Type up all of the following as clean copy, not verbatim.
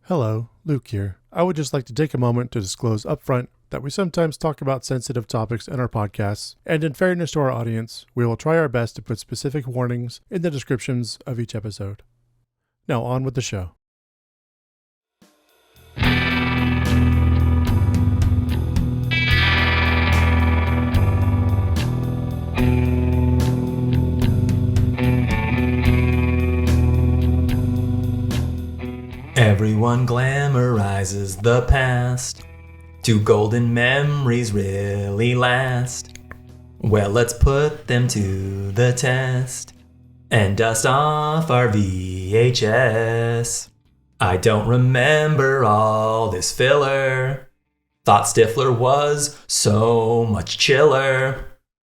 Hello, Luke here. I would just like to take a moment to disclose upfront that we sometimes talk about sensitive topics in our podcasts, and in fairness to our audience, we will try our best to put specific warnings in the descriptions of each episode. Now on with the show. Everyone glamorizes the past. Do golden memories really last? Well, let's put them to the test and dust off our VHS. I don't remember all this filler. Thought Stifler was so much chiller.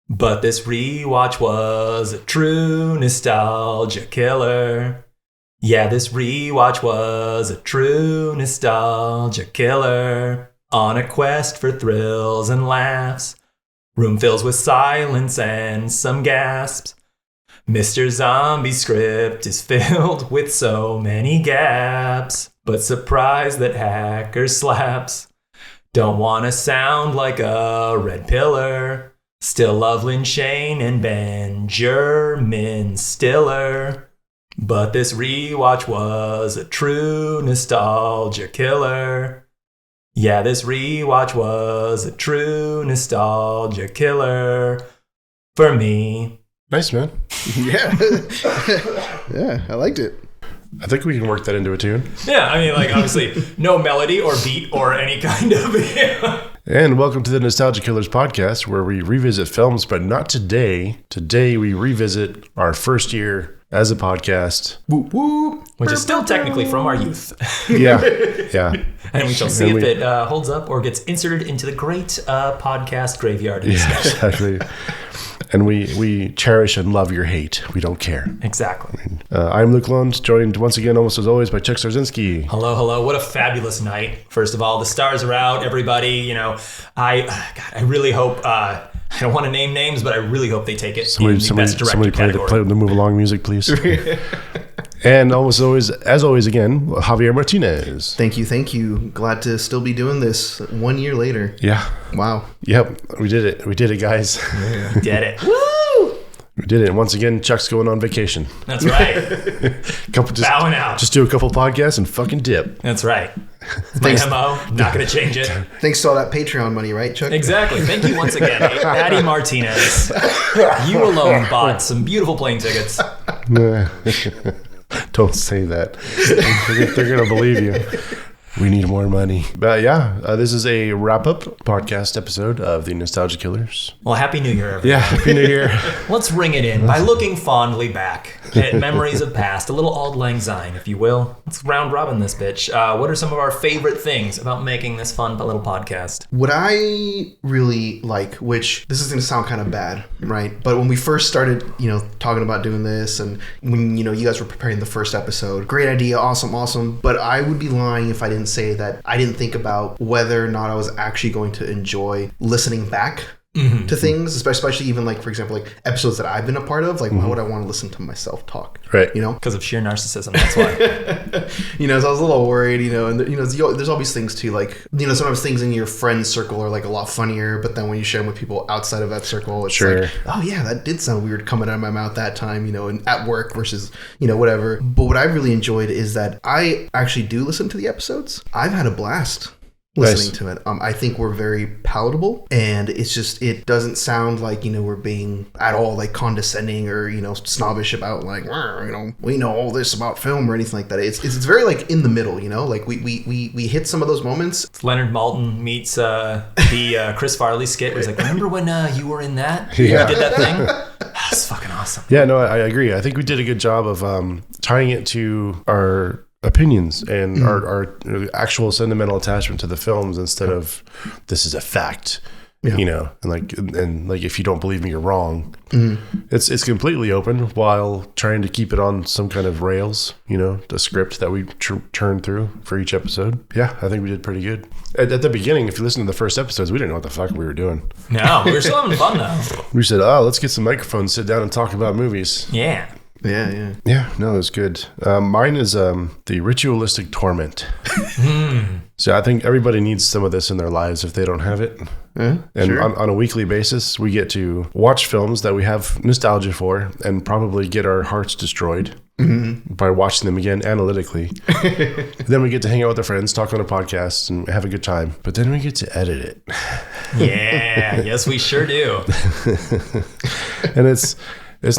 But this rewatch was a true nostalgia killer. Yeah, this rewatch was a true nostalgia killer. On a quest for thrills and laughs. Room fills with silence and some gasps. Mr. Zombie's script is filled with so many gaps. But surprised that Hacker slaps. Don't wanna sound like a red pillar. Still love Lynn Shane and Benjamin Stiller. But this rewatch was a true nostalgia killer. Yeah, this rewatch was a true nostalgia killer for me. Nice, man. Yeah. Yeah, I liked it. I think we can work that into a tune. Yeah, I mean, like, obviously, no melody or beat or any kind of... And welcome to the Nostalgia Killers podcast, where we revisit films, but not today. Today, we revisit our first year as a podcast. Whoop, whoop. Which is still technically from our youth. Yeah. And we shall see if it holds up or gets inserted into the great podcast graveyard. Yeah, exactly. And we cherish and love your hate. We don't care. Exactly. I'm Luc Londe, joined once again, almost as always, by Chuck Starzenski. Hello. What a fabulous night. First of all, the stars are out. Everybody, you know, I really hope... I don't want to name names, but I really hope they take it in the best director category. Play the move along music, please. And as always again, Javier Martinez. Thank you. Glad to still be doing this 1 year later. Yeah. Wow. Yep. We did it, guys. Yeah. Did it. Woo! We did it. And once again, Chuck's going on vacation. That's right. Bowing out. Just do a couple podcasts and fucking dip. That's right. My MO, not going to change it. Thanks to all that Patreon money, right, Chuck? Exactly. Thank you once again, Javier Martinez. You alone bought some beautiful plane tickets. Don't say that. They're going to believe you. We need more money. But yeah, this is a wrap-up podcast episode of the Nostalgia Killers. Well, Happy New Year, everyone. Yeah, Happy New Year. Let's ring it in by looking fondly back at memories of past, a little Auld Lang Syne, if you will. Let's round robin this bitch. What are some of our favorite things about making this fun little podcast? What I really like, which this is going to sound kind of bad, right? But when we first started, talking about doing this, and when, you guys were preparing the first episode, great idea, awesome. But I would be lying if I didn't say that I didn't think about whether or not I was actually going to enjoy listening back to things, especially even like, for example, like episodes that I've been a part of. Like, why would I want to listen to myself talk? Right. Because of sheer narcissism. That's why. So I was a little worried, and there's always things too, like, sometimes things in your friend circle are like a lot funnier, but then when you share them with people outside of that circle, it's like, oh yeah, that did sound weird coming out of my mouth that time, and at work versus, whatever. But what I really enjoyed is that I actually do listen to the episodes. I've had a blast listening to it. I think we're very palatable, and it's just, it doesn't sound like, we're being at all like condescending or, snobbish about like, we know all this about film or anything like that. It's very like in the middle, like we hit some of those moments. It's Leonard Maltin meets the Chris Farley skit where he's like, remember when you were in that? Yeah. You did that thing? That's fucking awesome. Yeah, no, I agree. I think we did a good job of tying it to our opinions and our actual sentimental attachment to the films instead of this is a fact, and like if you don't believe me, you're wrong. It's completely open while trying to keep it on some kind of rails, the script that we turn through for each episode. Yeah, I think we did pretty good. At the beginning, if you listen to the first episodes, we didn't know what the fuck we were doing. No, we were still having fun though. We said, let's get some microphones, sit down and talk about movies. Yeah. Yeah, no, it was good. Mine is the ritualistic torment. So I think everybody needs some of this in their lives if they don't have it. And on a weekly basis, we get to watch films that we have nostalgia for and probably get our hearts destroyed by watching them again analytically. Then we get to hang out with our friends, talk on a podcast, and have a good time. But then we get to edit it. Yeah, yes, we sure do. And it's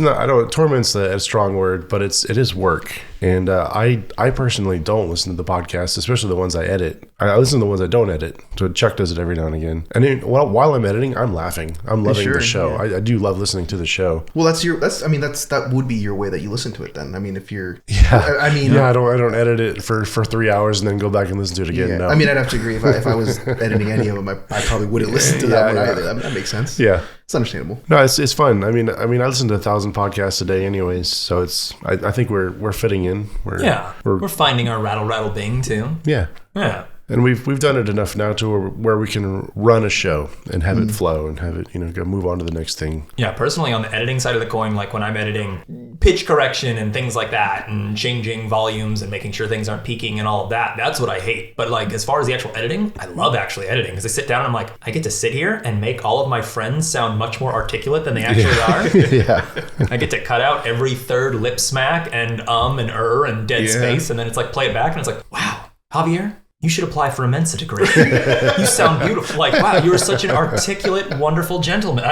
not, I don't, torment's a strong word, but it is work. And I personally don't listen to the podcasts, especially the ones I edit. I listen to the ones I don't edit. So Chuck does it every now and again. And while I'm editing, I'm laughing. I'm loving the show. Yeah. I do love listening to the show. Well, that would be your way that you listen to it then. I mean, if you're... Yeah. I don't edit it for 3 hours and then go back and listen to it again. Yeah. No. I mean, I'd have to agree. If I was editing any of them, I probably wouldn't listen to that one either. That makes sense. Yeah. It's understandable. No, it's fun. I mean, I listen to 1,000 podcasts a day anyways, so I think we're fitting in. We're finding our rattle bing too. Yeah. Yeah. And we've done it enough now to where we can run a show and have it flow and have it, go move on to the next thing. Yeah, personally on the editing side of the coin, like when I'm editing pitch correction and things like that and changing volumes and making sure things aren't peaking and all of that, that's what I hate. But like as far as the actual editing, I love actually editing because I sit down and I'm like, I get to sit here and make all of my friends sound much more articulate than they actually are. Yeah. I get to cut out every third lip smack and and dead space, and then it's like play it back and it's like, wow, Javier, you should apply for a Mensa degree. You sound beautiful. Like, wow, you are such an articulate, wonderful gentleman.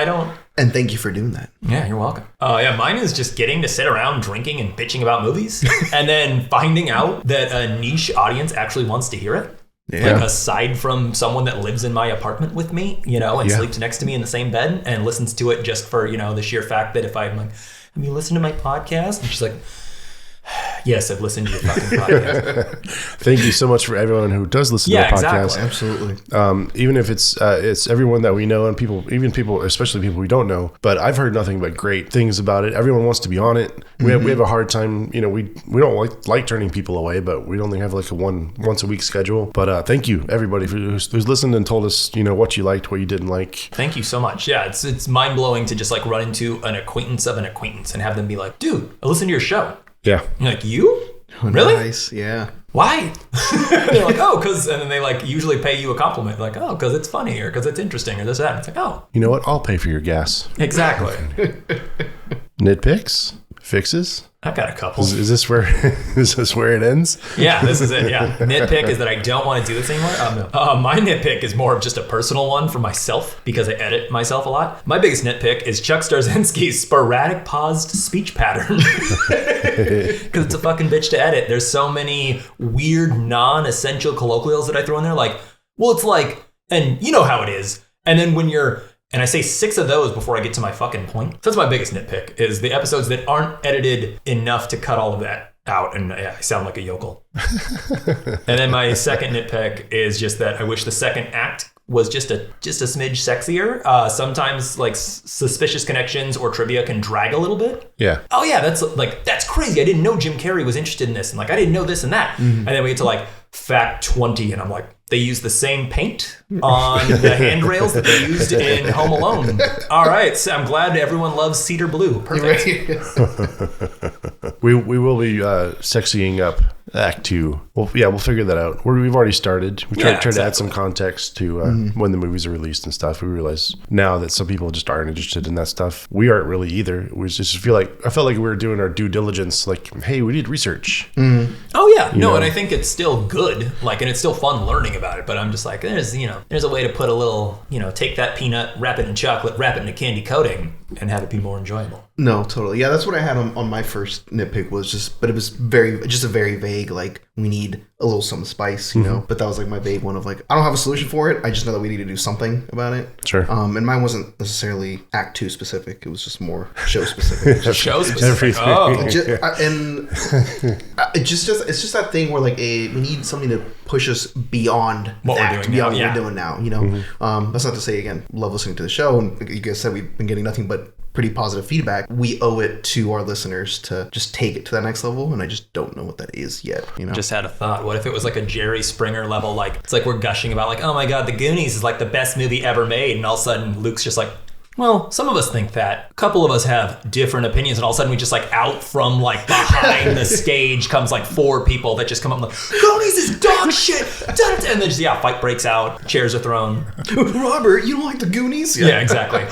And thank you for doing that. Yeah, you're welcome. Mine is just getting to sit around drinking and bitching about movies and then finding out that a niche audience actually wants to hear it. Yeah. Like aside from someone that lives in my apartment with me, and sleeps next to me in the same bed and listens to it just for, the sheer fact that if I'm like, have you listened to my podcast? And she's like, yes, I've listened to your fucking podcast. Thank you so much for everyone who does listen to the podcast. Absolutely. Even if it's everyone that we know and people, especially people we don't know, but I've heard nothing but great things about it. Everyone wants to be on it. We have a hard time, we don't like turning people away, but we only have like a once a week schedule. But thank you everybody who's listened and told us, what you liked, what you didn't like. Thank you so much. Yeah, it's mind blowing to just like run into an acquaintance of an acquaintance and have them be like, dude, I listened to your show. Yeah. You're like, you? Oh, really? Nice. Yeah. Why? They're like, oh, because, and then they like usually pay you a compliment. Like, oh, because it's funny or because it's interesting or this, that. And it's like, oh. You know what? I'll pay for your gas. Exactly. Nitpicks? Fixes? I've got a couple. Is this where it ends? Yeah, this is it. Yeah. Nitpick is that I don't want to do this anymore. No. My nitpick is more of just a personal one for myself because I edit myself a lot. My biggest nitpick is Chuck Starzenski's sporadic paused speech pattern. Because it's a fucking bitch to edit. There's so many weird non-essential colloquials that I throw in there. Like, well, it's like, and you know how it is. And then when and I say 6 of those before I get to my fucking point. So that's my biggest nitpick, is the episodes that aren't edited enough to cut all of that out. And I sound like a yokel. And then my second nitpick is just that I wish the second act was just a smidge sexier. Sometimes like suspicious connections or trivia can drag a little bit. Yeah. Oh yeah, that's crazy. I didn't know Jim Carrey was interested in this. And like, I didn't know this and that. And then we get to like fact 20 and I'm like, they use the same paint on the handrails that they used in Home Alone. All right, so I'm glad everyone loves cedar blue. Perfect. We will be sexying up Act 2. Well, yeah, we'll figure that out. We've already started. We tried to add some context to when the movies are released and stuff. We realize now that some people just aren't interested in that stuff. We aren't really either. I felt like we were doing our due diligence. Like, hey, we did research. Oh yeah, and I think it's still good. Like, and it's still fun learning about it. But I'm just like, there's a way to put a little, take that peanut, wrap it in chocolate, wrap it in a candy coating, and have it be more enjoyable. No, totally. Yeah, that's what I had on my first nitpick but it was a very vague, like, we need a little some spice, but that was like my vague one of like, I don't have a solution for it. I just know that we need to do something about it. Sure. And mine wasn't necessarily Act 2 specific. It was just more show specific. Show specific. Oh. It's just that thing where like we need something to push us beyond what we're doing now. What we're doing now. That's not to say, again, love listening to the show, and like you guys said, we've been getting nothing but pretty positive feedback. We owe it to our listeners to just take it to that next level, and I just don't know what that is yet. Just had a thought. What if it was like a Jerry Springer level? Like, it's like we're gushing about like, oh my god, The Goonies is like the best movie ever made, and all of a sudden Luke's just like, Well, some of us think that. A couple of us have different opinions, and all of a sudden we just like out from like behind the stage comes like 4 people that just come up and like, Goonies is dog shit! And then just, fight breaks out, chairs are thrown. Robert, you don't like the Goonies? Yeah, exactly.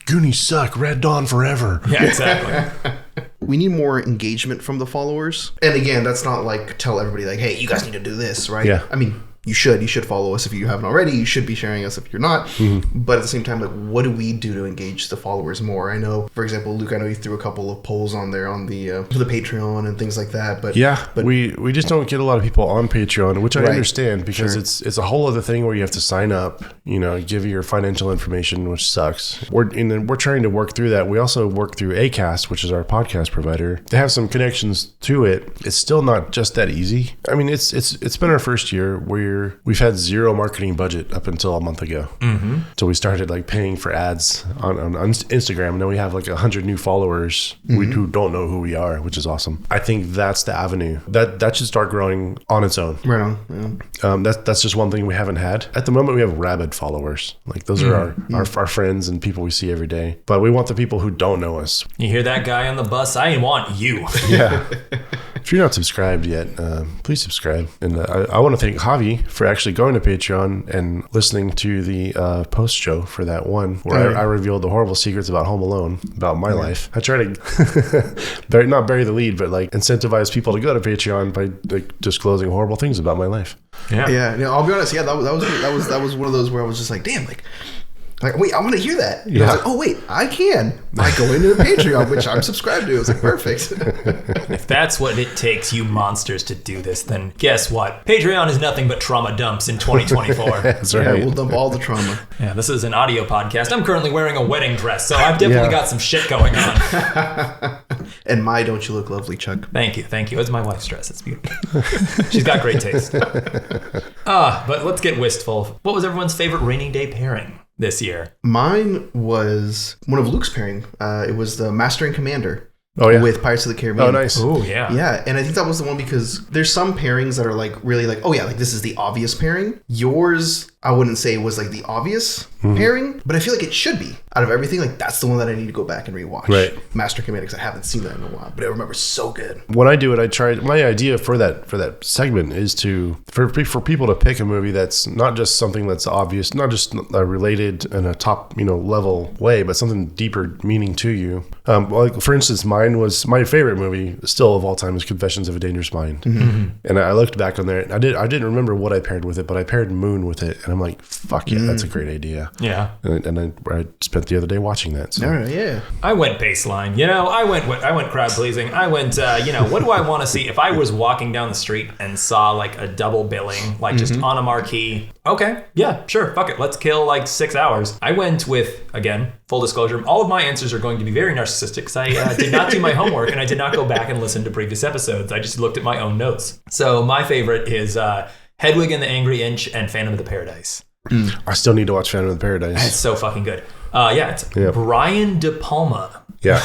Goonies suck. Red Dawn forever. Yeah, exactly. We need more engagement from the followers. And again, that's not like tell everybody like, hey, you guys need to do this, right? Yeah. I mean, you should follow us if you haven't already. You should be sharing us if you're not. But at the same time, like, what do we do to engage the followers more? I know, for example, Luke, I know you threw a couple of polls on there on the for the Patreon and things like that. But we just don't get a lot of people on Patreon, which I understand because it's a whole other thing where you have to sign up, give your financial information, which sucks. We're trying to work through that. We also work through Acast, which is our podcast provider. They have some connections to it. It's still not just that easy. I mean, it's been our first year where we've had zero marketing budget up until a month ago. So we started like paying for ads on Instagram, and then we have like 100 new followers who don't know who we are, which is awesome. I think that's the avenue that should start growing on its own. Right on. Yeah. That's just one thing we haven't had at the moment. We have rabid followers. Like those are our friends and people we see every day. But we want the people who don't know us. You hear that guy on the bus? I want you. Yeah. If you're not subscribed yet, please subscribe. And I want to thank Javi for actually going to Patreon and listening to the post show for that one where I revealed the horrible secrets about Home Alone, about my life. I try to not bury the lead, but like incentivize people to go to Patreon by like disclosing horrible things about my life. Yeah. I'll be honest. Yeah, that was one of those where I was just like, damn, like, wait, I want to hear that. And I was like, oh, wait, I can. I go into the Patreon, which I'm subscribed to. It was like, perfect. If that's what it takes, you monsters, to do this, then guess what? Patreon is nothing but trauma dumps in 2024. That's right. Yeah, we'll dump all the trauma. Yeah, this is an audio podcast. I'm currently wearing a wedding dress, so I've definitely got some shit going on. And don't you look lovely, Chuck? Thank you. It's my wife's dress. It's beautiful. She's got great taste. But let's get wistful. What was everyone's favorite rainy day pairing this year? Mine was one of Luke's pairing. It was the Master and Commander. Oh, yeah. With Pirates of the Caribbean. Oh, nice. Oh, yeah. Yeah, and I think that was the one because there's some pairings that are like really like, oh yeah, like this is the obvious pairing. Yours, I wouldn't say was like the obvious pairing, but I feel like it should be. Out of everything, like that's the one that I need to go back and rewatch. Right. Master Commander, because I haven't seen that in a while, but I remember so good. When I do it, I try. My idea for that segment is for people to pick a movie that's not just something that's obvious, not just related in a top level way, but something deeper meaning to you. Like for instance, mine was my favorite movie still of all time is Confessions of a Dangerous Mind, and I looked back on there. And I didn't remember what I paired with it, but I paired Moon with it, and I'm like, fuck yeah, that's a great idea. Yeah, and I spent the other day watching that. So. All right, yeah. I went baseline. I went crowd pleasing. I went. What do I want to see? If I was walking down the street and saw like a double billing, like just on a marquee. Okay, yeah, sure, fuck it. Let's kill like 6 hours. I went with, again, full disclosure, all of my answers are going to be very narcissistic because I did not do my homework and I did not go back and listen to previous episodes. I just looked at my own notes. So my favorite is Hedwig and the Angry Inch and Phantom of the Paradise. I still need to watch Phantom of the Paradise. It's so fucking good. It's Brian De Palma. Yeah.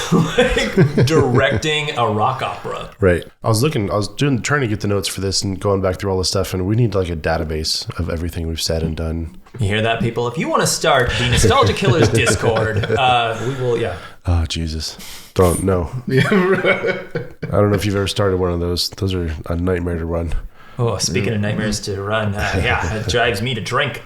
Directing a rock opera. Right. I was trying to get the notes for this and going back through all this stuff, and we need like a database of everything we've said and done. You hear that, people? If you want to start the Nostalgia Killers Discord, we will, Oh, Jesus. Don't know. I don't know if you've ever started one of those. Those are a nightmare to run. Oh, speaking of nightmares to run, it drives me to drink.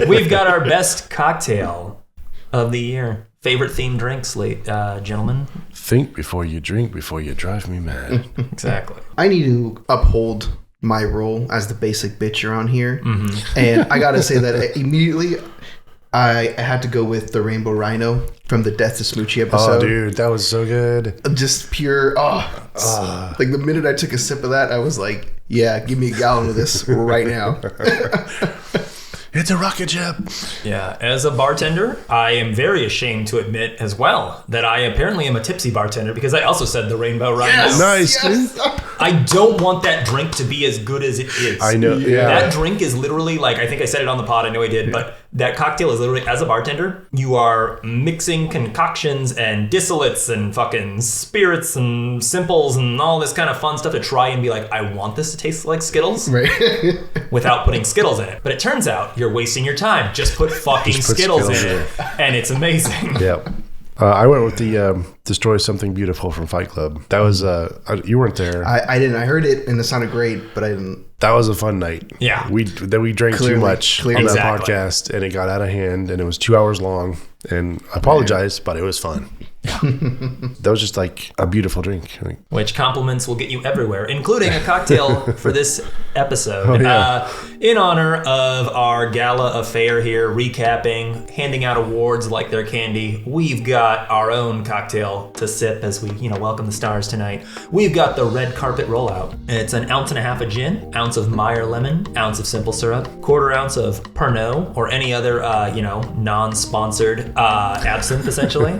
We've got our best cocktail of the year. Favorite themed drinks, gentlemen? Think before you drink, before you drive me mad. Exactly. I need to uphold my role as the basic bitcher on here. And I gotta say that immediately I had to go with the Rainbow Rhino from the Death to Smoochie episode. Oh, dude, that was so good. Just pure, like the minute I took a sip of that, I was like, yeah, give me a gallon of this right now. It's a rocket ship. Yeah, as a bartender, I am very ashamed to admit as well that I apparently am a tipsy bartender because I also said the Rainbow Rhino. Yes, nice. Yes. I don't want that drink to be as good as it is. I know, yeah. That drink is literally like, I think I said it on the pod, I know I did, but That cocktail is literally, as a bartender, you are mixing concoctions and distillates and fucking spirits and simples and all this kind of fun stuff to try and be like, I want this to taste like Skittles, Right. without putting Skittles in it. But it turns out you're wasting your time. Just put fucking Skittles in it, and it's amazing. Yeah. I went with the Destroy Something Beautiful from Fight Club. That was, you weren't there. I didn't. I heard it and it sounded great, but I didn't. That was a fun night. Yeah. We drank too much on that Exactly. podcast, and it got out of hand, and it was 2 hours long. And I apologize, but it was fun. That was just like a beautiful drink. Which compliments will get you everywhere, including a cocktail for this episode. Oh, yeah. In honor of our gala affair here, recapping, handing out awards like they're candy, we've got our own cocktail to sip as we, welcome the stars tonight. We've got the red carpet rollout. It's an 1.5 ounces of gin, ounce of Myer lemon, ounce of simple syrup, 1/4 ounce of Pernod or any other, non-sponsored absinthe, essentially.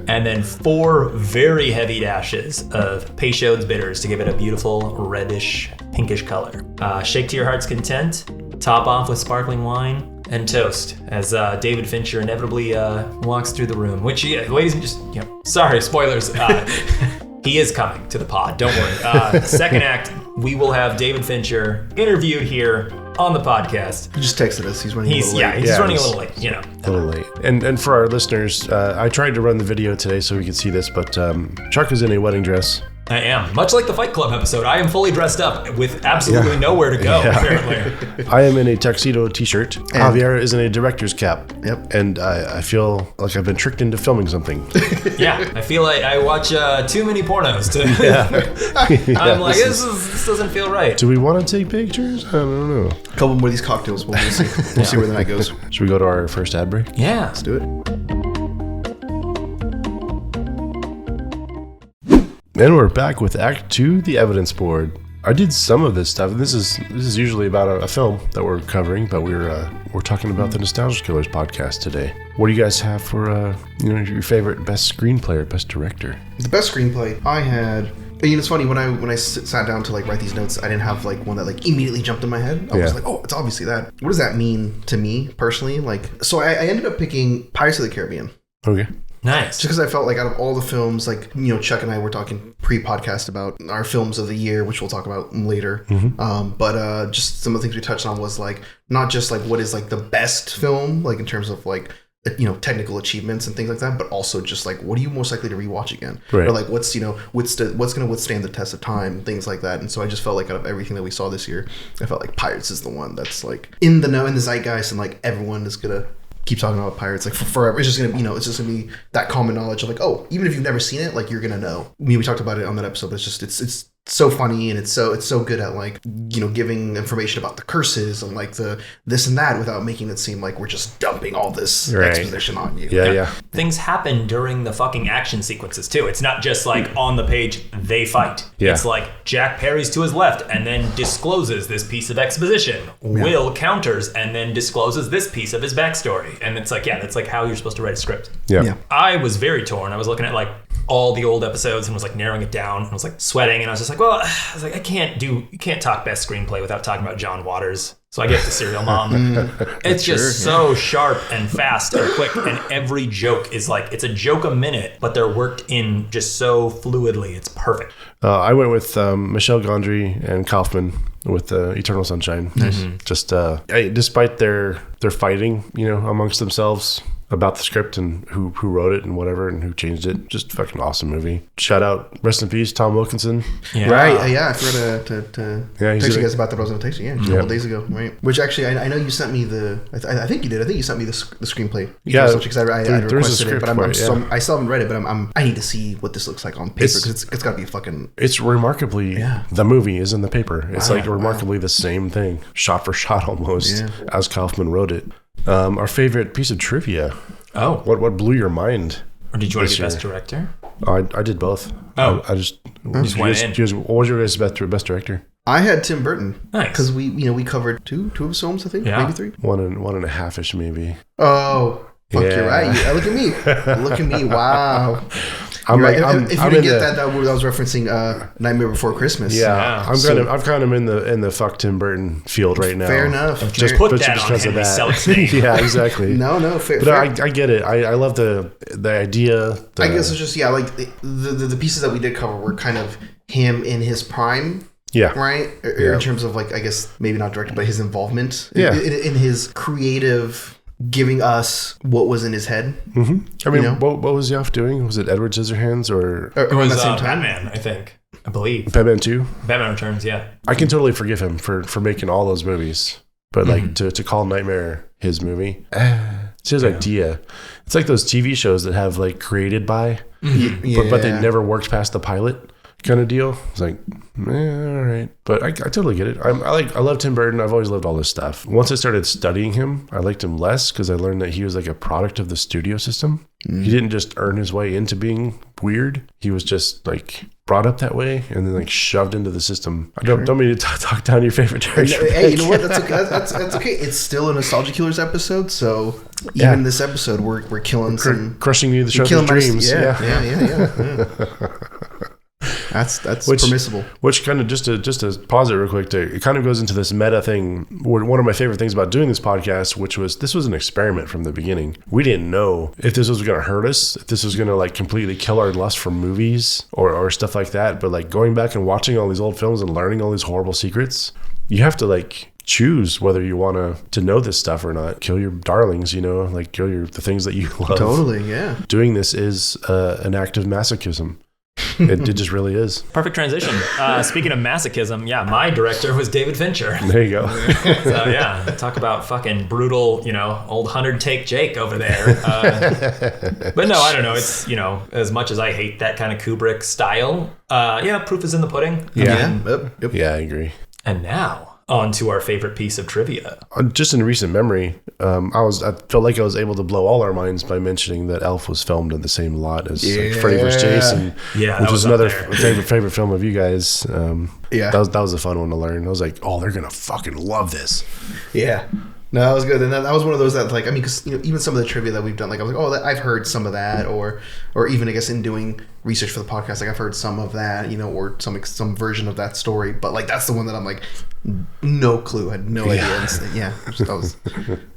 And then 4 very heavy dashes of Peychaud's bitters to give it a beautiful reddish, pinkish color. Shake to your heart's content, top off with sparkling wine, and toast as David Fincher inevitably walks through the room. Which, ladies and sorry, spoilers. He is coming to the pod, don't worry. Second act, we will have David Fincher interviewed here on the podcast. He just texted us. He's running a little late. He's running a little late, A little late. And for our listeners, I tried to run the video today so we could see this, but Chuck is in a wedding dress. I am. Much like the Fight Club episode, I am fully dressed up with absolutely nowhere to go, apparently. I am in a tuxedo t-shirt. Javier is in a director's cap. Yep. And I feel like I've been tricked into filming something. Yeah, I feel like I watch too many pornos to... I'm like, this doesn't feel right. Do we want to take pictures? I don't know. A couple more of these cocktails. We'll see. We'll see where the night goes. Should we go to our first ad break? Yeah. Let's do it. And we're back with Act 2, The Evidence Board. I did some of this stuff, and this is usually about a film that we're covering, but we're talking about the Nostalgia Killers podcast today. What do you guys have for your favorite best screenplay or best director? The best screenplay I had. It's funny when I sat down to write these notes, I didn't have one that immediately jumped in my head. I was like, oh, it's obviously that. What does that mean to me personally? So I ended up picking Pirates of the Caribbean. Okay. Nice. Just because I felt like out of all the films, Chuck and I were talking pre-podcast about our films of the year, which we'll talk about later. Mm-hmm. But just some of the things we touched on was not just what is the best film, in terms of technical achievements and things like that, but also just what are you most likely to rewatch again? Right. Or what's what's going to withstand the test of time, things like that. And so I just felt out of everything that we saw this year, I felt like Pirates is the one that's in the know, in the zeitgeist, and everyone is gonna keep talking about Pirates for forever. It's just gonna it's just gonna be that common knowledge of oh, even if you've never seen it, you're gonna know. We talked about it on that episode, but it's so funny, and it's so good at giving information about the curses and the this and that without making it seem like we're just dumping all this exposition on you. Yeah. Things happen during the fucking action sequences too. It's not just on the page they fight. Yeah. It's Jack parries to his left and then discloses this piece of exposition. Will counters and then discloses this piece of his backstory. And it's that's how you're supposed to write a script. Yeah. I was very torn. I was looking at all the old episodes and was narrowing it down and was sweating, and I was just I can't talk best screenplay without talking about John Waters. So I get the Serial Mom. It's just so sharp and fast and quick, and every joke is it's a joke a minute, but they're worked in just so fluidly. It's perfect. I went with Michel Gondry and Kaufman with Eternal Sunshine. Mm-hmm. Just despite their fighting, amongst themselves about the script and who wrote it and whatever and who changed it, just fucking awesome movie. Shout out, rest in peace, Tom Wilkinson. Yeah. Right. I forgot to text you guys about that. I was going to text you. Yeah, a couple days ago. Right. Which actually, I know you sent me I think you did. I think you sent me the screenplay. Yeah. Because I requested it, but I still haven't read it. But I need to see what this looks like on paper because it's got to be fucking. It's remarkably the movie is in the paper. It's remarkably the same thing, shot for shot almost, as Kaufman wrote it. Our favorite piece of trivia. Oh, what blew your mind? Or did you want to do best director? I did both. Oh, I just went in. What was your guys' best director? I had Tim Burton. Nice, because we covered two of his films, I think, maybe 3. 1.5-ish maybe. Oh. Fuck, you're right. Look at me. Look at me. Wow. I'm right. If you didn't get that was referencing Nightmare Before Christmas. Yeah, I'm kind of in the fuck Tim Burton field right now. Fair enough. Just put that on Henry Selick's name. Yeah, exactly. No, fair. But I get it. I love the idea. I guess it's just like the pieces that we did cover were kind of him in his prime. Yeah. Right? In terms of like, I guess maybe not directed, but his involvement. Yeah. In his creative giving us what was in his head. Mm-hmm. I mean, what was Yoff doing? Was it Edward Scissorhands or it was Batman, I think. I believe. Batman 2? Batman Returns, yeah. I can totally forgive him for making all those movies. But like to call Nightmare his movie, it's his idea. It's like those TV shows that have like created by, but they never worked past the pilot kind of deal. It's like, all right. But I totally get it. I love Tim Burton. I've always loved all this stuff. Once I started studying him, I liked him less because I learned that he was like a product of the studio system. He didn't just earn his way into being weird. He was just like brought up that way and then like shoved into the system. I don't mean to talk down your favorite director. Hey, you know what? That's okay. That's okay. It's still a Nostalgia Killers episode, so even this episode, we're killing crushing you the show's dreams. Yeah. That's permissible. Which kind of just to pause it real quick, it kind of goes into this meta thing. One of my favorite things about doing this podcast, this was an experiment from the beginning. We didn't know if this was going to hurt us, if this was going to like completely kill our lust for movies or stuff like that. But like going back and watching all these old films and learning all these horrible secrets, you have to like choose whether you want to know this stuff or not. Kill your darlings, like kill the things that you love. Totally, yeah. Doing this is an act of masochism. It just really is. Perfect transition. Speaking of masochism, my director was David Fincher. There you go. So talk about fucking brutal, old 100-take Jake over there. But no, I don't know. It's, as much as I hate that kind of Kubrick style, proof is in the pudding. Yeah. Yep. Yeah, I agree. And now, on to our favorite piece of trivia. Just in recent memory, I felt like I was able to blow all our minds by mentioning that Elf was filmed in the same lot as like Freddy vs. Jason, which was another favorite film of you guys. That was a fun one to learn. I was like, oh, they're gonna fucking love this. Yeah. No, that was good, and that was one of those that, like, I mean, because even some of the trivia that we've done, like, I was like, oh, I've heard some of that, or even I guess in doing research for the podcast, like, I've heard some of that, or some version of that story, but like that's the one that I'm like, no clue, had no idea. That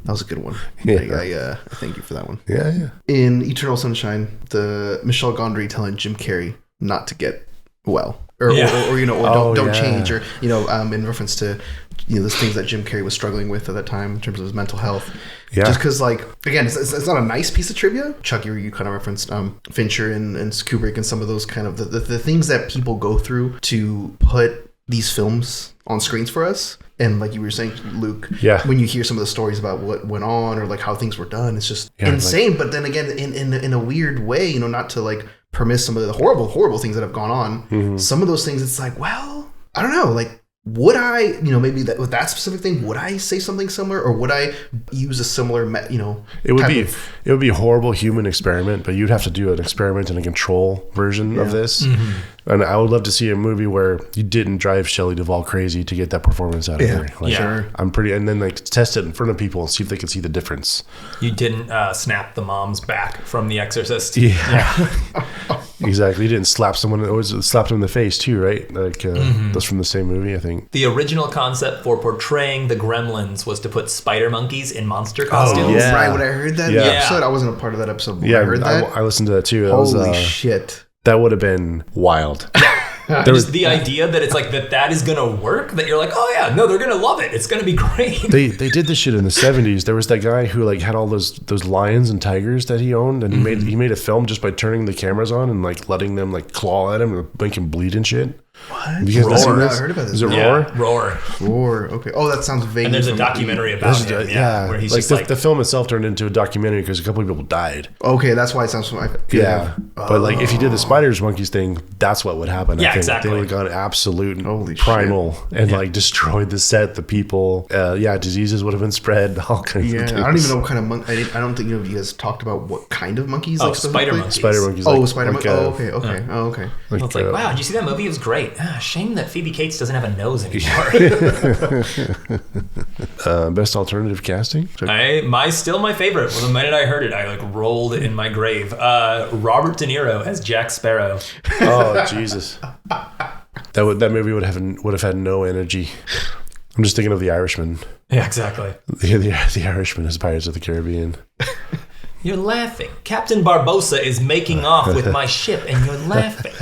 was a good one. I thank you for that one. Yeah. In Eternal Sunshine, the Michel Gondry telling Jim Carrey not to get well, or don't change, or in reference to the things that Jim Carrey was struggling with at that time in terms of his mental health. Yeah. Just because, like, again, it's not a nice piece of trivia. Chuck, you kind of referenced Fincher and Kubrick and some of those kind of the things that people go through to put these films on screens for us. And like you were saying, Luke, when you hear some of the stories about what went on or like how things were done, it's just insane. Like, but then again, in a weird way, not to like permiss some of the horrible things that have gone on. Mm-hmm. Some of those things, it's like, well, I don't know, like, would I, maybe with that specific thing, would I say something similar, or would I use a similar, It would be a horrible human experiment, but you'd have to do an experiment in a control version of this. Mm-hmm. And I would love to see a movie where you didn't drive Shelley Duvall crazy to get that performance out of her. Like, sure. And then like test it in front of people and see if they can see the difference. You didn't snap the mom's back from The Exorcist. Yeah. Exactly. You didn't slap someone. It was slapped them in the face too, right? Like that's from the same movie, I think. The original concept for portraying the gremlins was to put spider monkeys in monster costumes. Oh, yeah. Right. When I heard that in the episode, I wasn't a part of that episode. When I heard that. I listened to that too. Holy shit. That would have been wild. Just the idea that it's like that is gonna work, that you're like, oh yeah, no, they're gonna love it, it's gonna be great. They did this shit in the 70s. There was that guy who like had all those lions and tigers that he owned, and he made a film just by turning the cameras on and like letting them like claw at him and make him bleed and shit. What? Roar. I heard about this. Is it Roar? Roar. Okay. Oh, that sounds vague. And there's a documentary about it. Where he's like just the film itself turned into a documentary because a couple of people died. Okay, that's why it sounds familiar. Yeah. But like if you did the spiders monkeys thing, that's what would happen. Yeah, I think. exactly. They would have gone absolute primal and like destroyed the set, the people. Diseases would have been spread. All kinds of things. I don't even know what kind of monkey. I don't think you guys talked about what kind of monkeys. Oh, spider monkeys. Spider monkeys. Oh, spider monkeys. Okay. Like, it's like, wow, did you see that movie? It was great. great. Shame that Phoebe Cates doesn't have a nose anymore. Best alternative casting? Still my favorite. Well, the minute I heard it, I like rolled in my grave. Robert De Niro as Jack Sparrow. Oh, Jesus. That movie would have had no energy. I'm just thinking of The Irishman. Yeah, exactly. The Irishman is Pirates of the Caribbean. You're laughing. Captain Barbossa is making off with my ship, and you're laughing.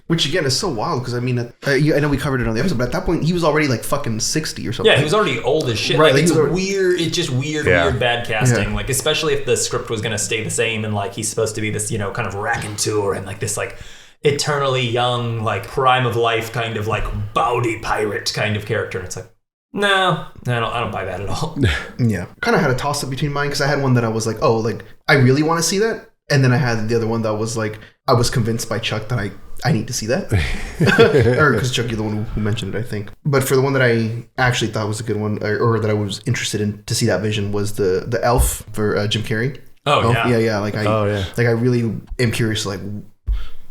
Which again is so wild because I mean, I know we covered it on the episode, but at that point he was already like fucking 60 or something. Yeah, he was already old as shit. Right, like it's weird. It's just weird bad casting. Yeah. Like especially if the script was gonna stay the same and like he's supposed to be this, kind of raconteur and like this like eternally young, like prime of life kind of like bawdy pirate kind of character. And it's like, no, I don't buy that at all. Yeah, kind of had a toss up between mine because I had one that I was like, oh, like I really want to see that, and then I had the other one that was like I was convinced by Chuck that I need to see that, or because Chuck, you're the one who mentioned it, I think. But for the one that I actually thought was a good one, or that I was interested in to see that vision was the Elf for Jim Carrey. Oh Elf, yeah, like I really am curious, like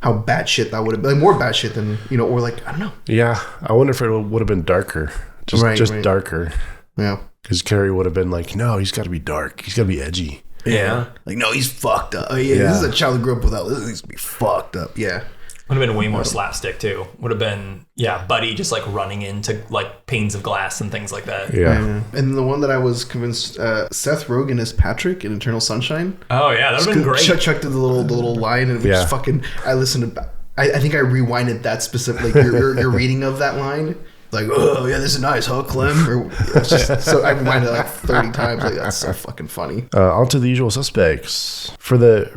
how batshit that would have been, like more batshit than or like I don't know. Yeah, I wonder if it would have been darker. Just darker. Yeah. Because Carrie would have been like, no, he's got to be dark. He's got to be edgy. Yeah. Like, no, he's fucked up. This is a child who grew up without this. He needs to be fucked up. Yeah. Would have been way more slapstick, too. Would have been, Buddy just, like, running into, like, panes of glass and things like that. Yeah. And the one that I was convinced, Seth Rogen as Patrick in Eternal Sunshine. Oh, yeah. That would have been great. Chuck did the little line, and it was fucking... I listened to... I think I rewinded that specific... Like, your reading of that line... Like, oh yeah, this is nice, huh, Clem? Or it's just, so I reminded it like 30 times. Like that's so fucking funny. On to The Usual Suspects for the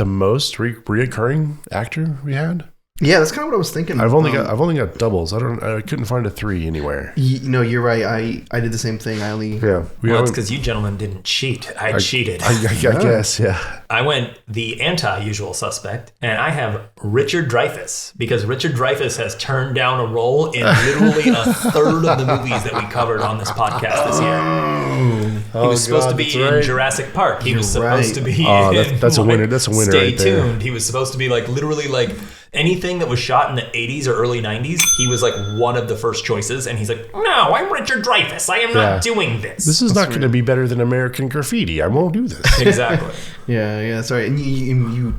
most reoccurring actor we had. Yeah, that's kind of what I was thinking. I've only got doubles. I couldn't find a 3 anywhere. You're right. I did the same thing. I only Well, it's because you gentlemen didn't cheat. I cheated. I guess, yeah. I went the anti-usual suspect, and I have Richard Dreyfuss because Richard Dreyfuss has turned down a role in literally a third of the movies that we covered on this podcast this year. He was supposed to be in Jurassic Park. He was supposed to be in that's a winner. That's a winner. Stay right there. tuned. He was supposed to be like literally like anything that was shot in the 80s or early 90s. He was like one of the first choices, and he's like, no, I'm Richard Dreyfuss. I am not doing this. This is not going to be better than American Graffiti. I won't do this. Exactly. Yeah, sorry. And you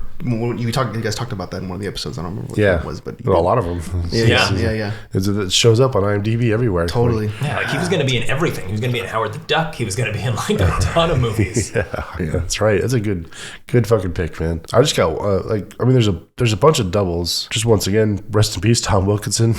guys talked about that in one of the episodes. I don't remember what it was, but a lot of them. Yeah. It shows up on IMDb everywhere. Totally. Yeah, like he was going to be in everything. He was going to be in Howard the Duck. He was going to be in like a ton of movies. Yeah, that's right. That's a good fucking pick, man. I just got there's a bunch of doubles. Just once again, rest in peace, Tom Wilkinson.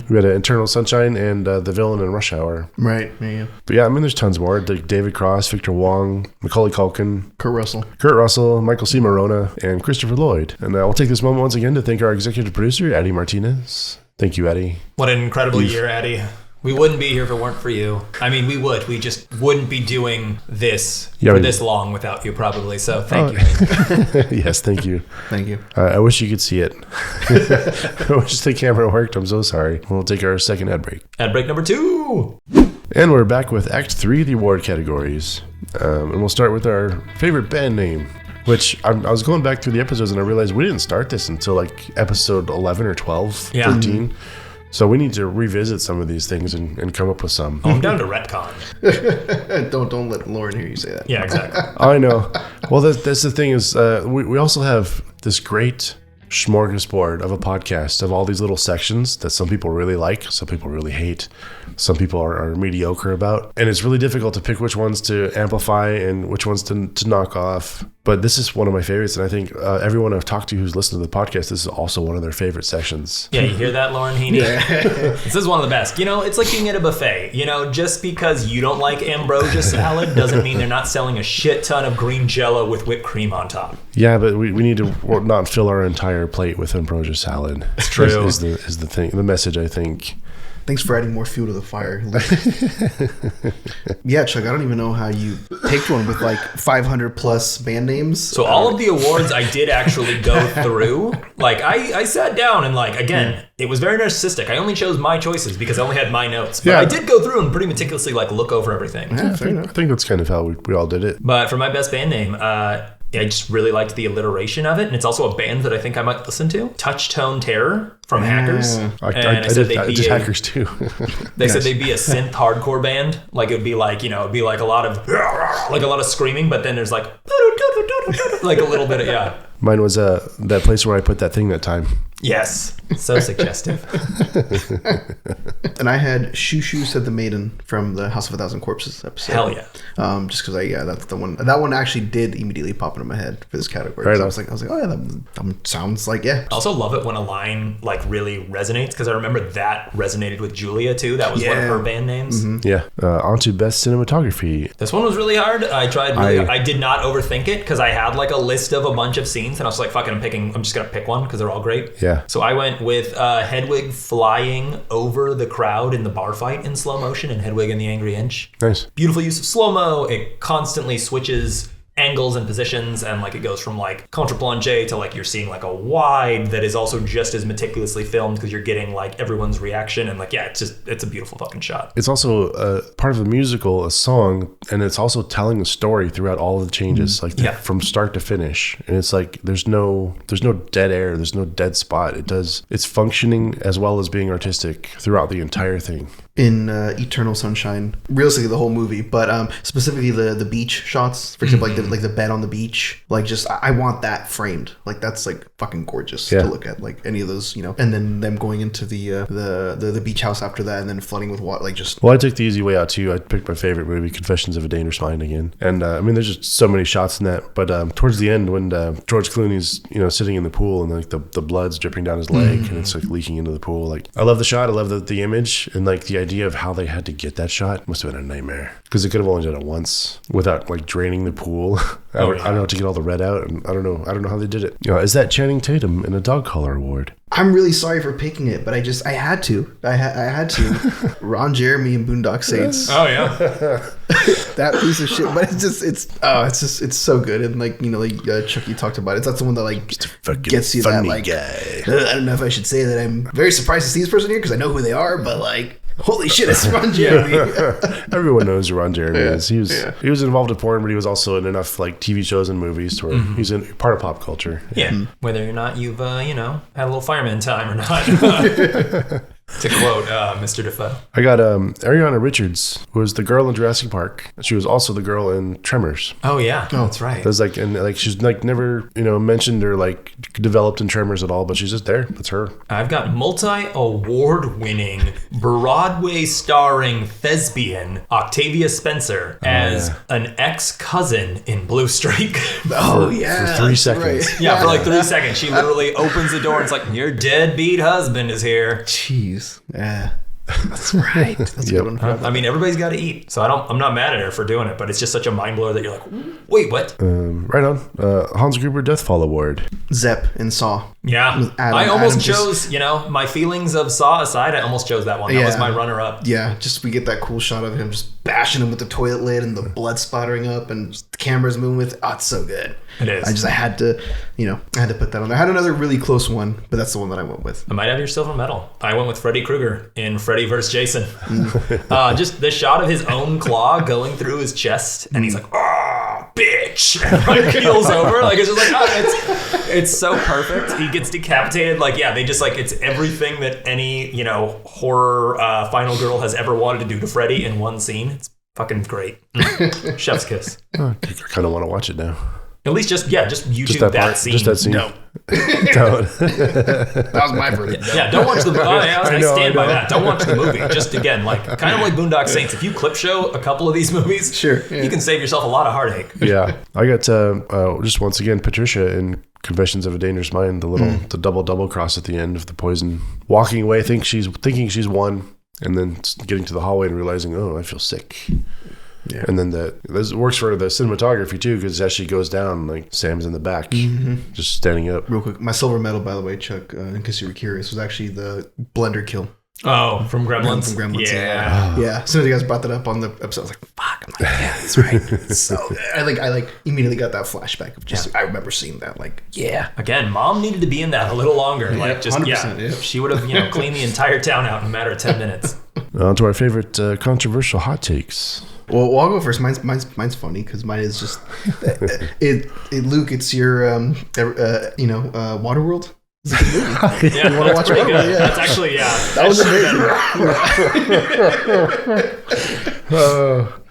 We had Eternal Sunshine and the villain in Rush Hour. Right. Yeah. But yeah, I mean, there's tons more. Like David Cross, Victor Wong, Macaulay Culkin, Kurt Russell, Michael C. Morona, and Christopher Lloyd. And I'll take this moment once again to thank our executive producer, Eddie Martinez. Thank you, Eddie. What an incredible year, Eddie. We wouldn't be here if it weren't for you. I mean, we would. We just wouldn't be doing this for this long without you, probably. So thank you. Yes, thank you. Thank you. I wish you could see it. I wish the camera worked. I'm so sorry. We'll take our second ad break. Ad break number 2. And we're back with Act 3 of the award categories. And we'll start with our favorite band name, which I was going back through the episodes and I realized we didn't start this until like episode 11 or 12, 13. So we need to revisit some of these things and come up with some. Oh, I'm down to retcon. Don't let Lauren hear you say that. Yeah, exactly. I know. Well, that's the thing is we also have this great smorgasbord of a podcast of all these little sections that some people really like, some people really hate, some people are mediocre about. And it's really difficult to pick which ones to amplify and which ones to knock off. But this is one of my favorites, and I think everyone I've talked to who's listened to the podcast, this is also one of their favorite sections. Yeah, you hear that, Lauren Heaney? This is one of the best. It's like being at a buffet. Just because you don't like ambrosia salad doesn't mean they're not selling a shit ton of green Jell-O with whipped cream on top. Yeah, but we need to not fill our entire plate with ambrosia salad. It's true. Is the thing, the message, I think. Thanks for adding more fuel to the fire. Yeah, Chuck, I don't even know how you picked one with like 500 plus band names. So all of the awards I did actually go through. Like I sat down and like, again, it was very narcissistic. I only chose my choices because I only had my notes. But I did go through and pretty meticulously like look over everything. Yeah, fair enough. I think that's kind of how we all did it. But for my best band name, I just really liked the alliteration of it. And it's also a band that I think I might listen to. Touchtone Terror from Hackers. I did Hackers too. They said they'd be a synth hardcore band. Like it would be like, it'd be like a lot of screaming, but then there's like a little bit of, Mine was that place where I put that thing that time. Yes. So suggestive. And I had Shoo Shoo Said the Maiden from the House of a Thousand Corpses episode. Hell yeah. Just because that's the one. That one actually did immediately pop into my head for this category. Right. So I was like, oh yeah, that sounds like, yeah. I also love it when a line like really resonates, because I remember that resonated with Julia too. That was one of her band names. Mm-hmm. Yeah. On to best cinematography. This one was really hard. I tried I did not overthink it, because I had like a list of a bunch of scenes, and I was like, fuck it, I'm just gonna pick one because they're all great. Yeah. So I went with Hedwig flying over the crowd in the bar fight in slow motion, and Hedwig and the Angry Inch. Nice. Beautiful use of slow-mo. It constantly switches angles and positions, and like it goes from like contre-plongé to like you're seeing like a wide that is also just as meticulously filmed, because you're getting like everyone's reaction, and like it's a beautiful fucking shot. It's also part of a musical, a song, and it's also telling a story throughout all of the changes, from start to finish. And it's like there's no dead air, there's no dead spot. It's functioning as well as being artistic throughout the entire thing. In Eternal Sunshine, realistically the whole movie, but specifically the beach shots, for example, like the bed on the beach, like just I want that framed. Like that's like fucking gorgeous to look at. Like any of those, and then them going into the beach house after that, and then flooding with water, like just. Well, I took the easy way out too. I picked my favorite movie, Confessions of a Dangerous Mind, again, and I mean, there's just so many shots in that. But towards the end, when George Clooney's sitting in the pool and like the blood's dripping down his leg and it's like leaking into the pool, like I love the shot. I love the image, and like the idea of how they had to get that shot must have been a nightmare, because they could have only done it once without like draining the pool. I don't know, to get all the red out, and I don't know how they did it. Is that Channing Tatum in a dog collar award? I'm really sorry for picking it, but I had to. I had to. Ron Jeremy and Boondock Saints. Oh yeah. That piece of shit, but it's so good, and like Chucky talked about it. That's the one that like gets you that like guy. I don't know if I should say that I'm very surprised to see this person here because I know who they are, but like holy shit, it's Ron Jeremy. Everyone knows who Ron Jeremy is. He was involved in porn, but he was also in enough like TV shows and movies to where he's in part of pop culture. Yeah, whether or not you've had a little fireman time or not. To quote Mr. Defoe. I got Ariana Richards, who was the girl in Jurassic Park. She was also the girl in Tremors. Oh yeah, that's right. It was like, and like she's like never mentioned or like developed in Tremors at all, but she's just there. That's her. I've got multi-award-winning, Broadway-starring thespian Octavia Spencer as an ex-cousin in Blue Streak. Oh yeah, for 3 seconds. Right. Yeah, for like 3 seconds, she literally opens the door and it's like, your deadbeat husband is here. Jeez. Yeah. That's right. That's a good one. I mean, everybody's got to eat, so I'm not mad at her for doing it, but it's just such a mind blower that you're like, wait, what? Right on. Hans Gruber Deathfall Award. Zepp and Saw. Yeah, I almost chose. My feelings of Saw aside, I almost chose that one. That was my runner-up. Yeah, just we get that cool shot of him just bashing him with the toilet lid and the blood splattering up and the camera's moving with. Oh, it's so good. It is. I had to put that on there. I had another really close one, but that's the one that I went with. I might have your silver medal. I went with Freddy Krueger in Freddy vs. Jason. Just the shot of his own claw going through his chest, and he's like, "Ah, bitch!" And like keels over. Like it's just like, it's so perfect. He gets decapitated. Like they just like it's everything that any horror final girl has ever wanted to do to Freddy in one scene. It's fucking great. Chef's kiss. I kind of want to watch it now. At least just YouTube that scene. Just that scene. No. Don't. That was my verdict. Yeah, don't watch the movie. I stand by that. Don't watch the movie. Just again, like kind of like Boondock Saints. If you clip show a couple of these movies, sure, you can save yourself a lot of heartache. Yeah, I got just once again Patricia in Confessions of a Dangerous Mind. The double cross at the end of the poison, walking away, thinking she's won, and then getting to the hallway and realizing, oh, I feel sick. Yeah, and then this works for the cinematography too, because as she goes down, like Sam's in the back, just standing up. Real quick, my silver medal, by the way, Chuck, in case you were curious, was actually the blender kill. Oh, from Gremlins? From Gremlins, yeah. Yeah. As soon as you guys brought that up on the episode, I was like, fuck. I'm like, yeah, that's right. It's so good. I immediately got that flashback of just, I remember seeing that. Like, yeah. Again, mom needed to be in that a little longer. Yeah, like, just, 100%, she would have, cleaned the entire town out in a matter of 10 minutes. On to our favorite controversial hot takes. Well, I'll go first. Mine's funny because mine is just Luke. It's your Waterworld. It's a good movie. Yeah, you want to watch it? Yeah. That's actually That was amazing.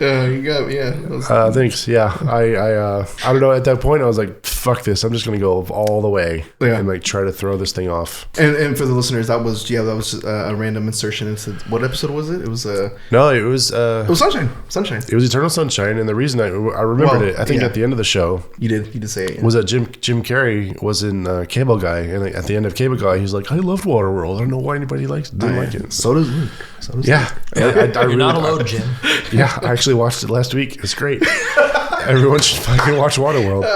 You got thanks. Yeah, I don't know. At that point, I was like, "Fuck this! I'm just gonna go all the way and like try to throw this thing off." And for the listeners, that was a random insertion into what episode was it? It was no, it was Sunshine. It was Eternal Sunshine, and the reason I remembered it, I think at the end of the show, you did say it. Was that Jim Carrey was in Cable Guy, and at the end of Cable Guy, he's like, "I loved Waterworld. I don't know why anybody didn't like it." So does Luke. Yeah, You're not alone, Jim. Yeah, I actually watched it last week. It's great. Everyone should fucking watch Waterworld.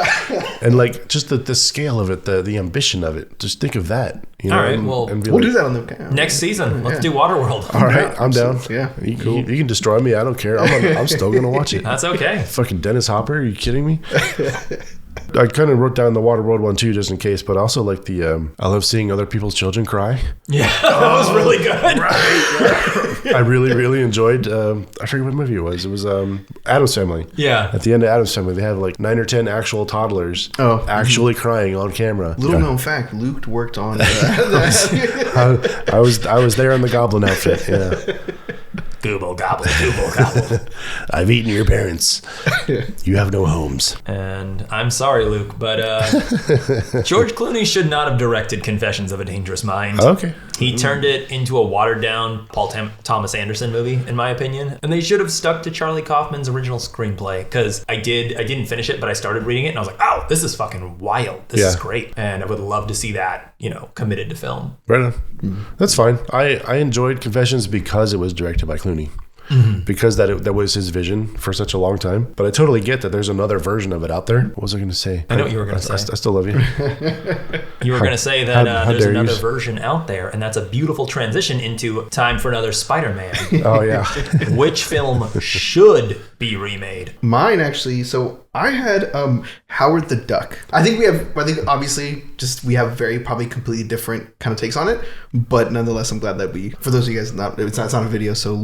And like just the scale of it, the ambition of it. Just think of that. You know, all right, we'll do that on the next season. Let's do Waterworld. All right, I'm down. Yeah, you can destroy me. I don't care. I'm still gonna watch it. That's okay. Fucking Dennis Hopper. Are you kidding me? I kind of wrote down the Waterworld one too, just in case. But also like I love seeing other people's children cry. Yeah, that was really good. Right. I really enjoyed. I forget what movie it was. It was Addams Family. Yeah. At the end of Addams Family, they have like 9 or 10 actual toddlers actually crying on camera. Little known fact: Luke worked on. I was there in the goblin outfit. Yeah. Google gobble, Google gobble. I've eaten your parents. You have no homes. And I'm sorry, Luke, but George Clooney should not have directed Confessions of a Dangerous Mind. Okay. He turned it into a watered-down Paul Thomas Anderson movie, in my opinion. And they should have stuck to Charlie Kaufman's original screenplay, because I didn't finish it, but I started reading it, and I was like, oh, this is fucking wild. This is great. And I would love to see that, committed to film. Right on. That's fine. I enjoyed Confessions because it was directed by Clooney. Mm-hmm. Because that was his vision for such a long time. But I totally get that there's another version of it out there. What was I going to say? I know what you were going to say. I still love you. You were going to say that there's another version out there, and that's a beautiful transition into time for another Spider-Man. Oh, yeah. Which film should be remade? Mine, actually. So I had Howard the Duck. I think obviously we have very probably completely different kind of takes on it, but nonetheless, I'm glad that for those of you guys, it's not a video, so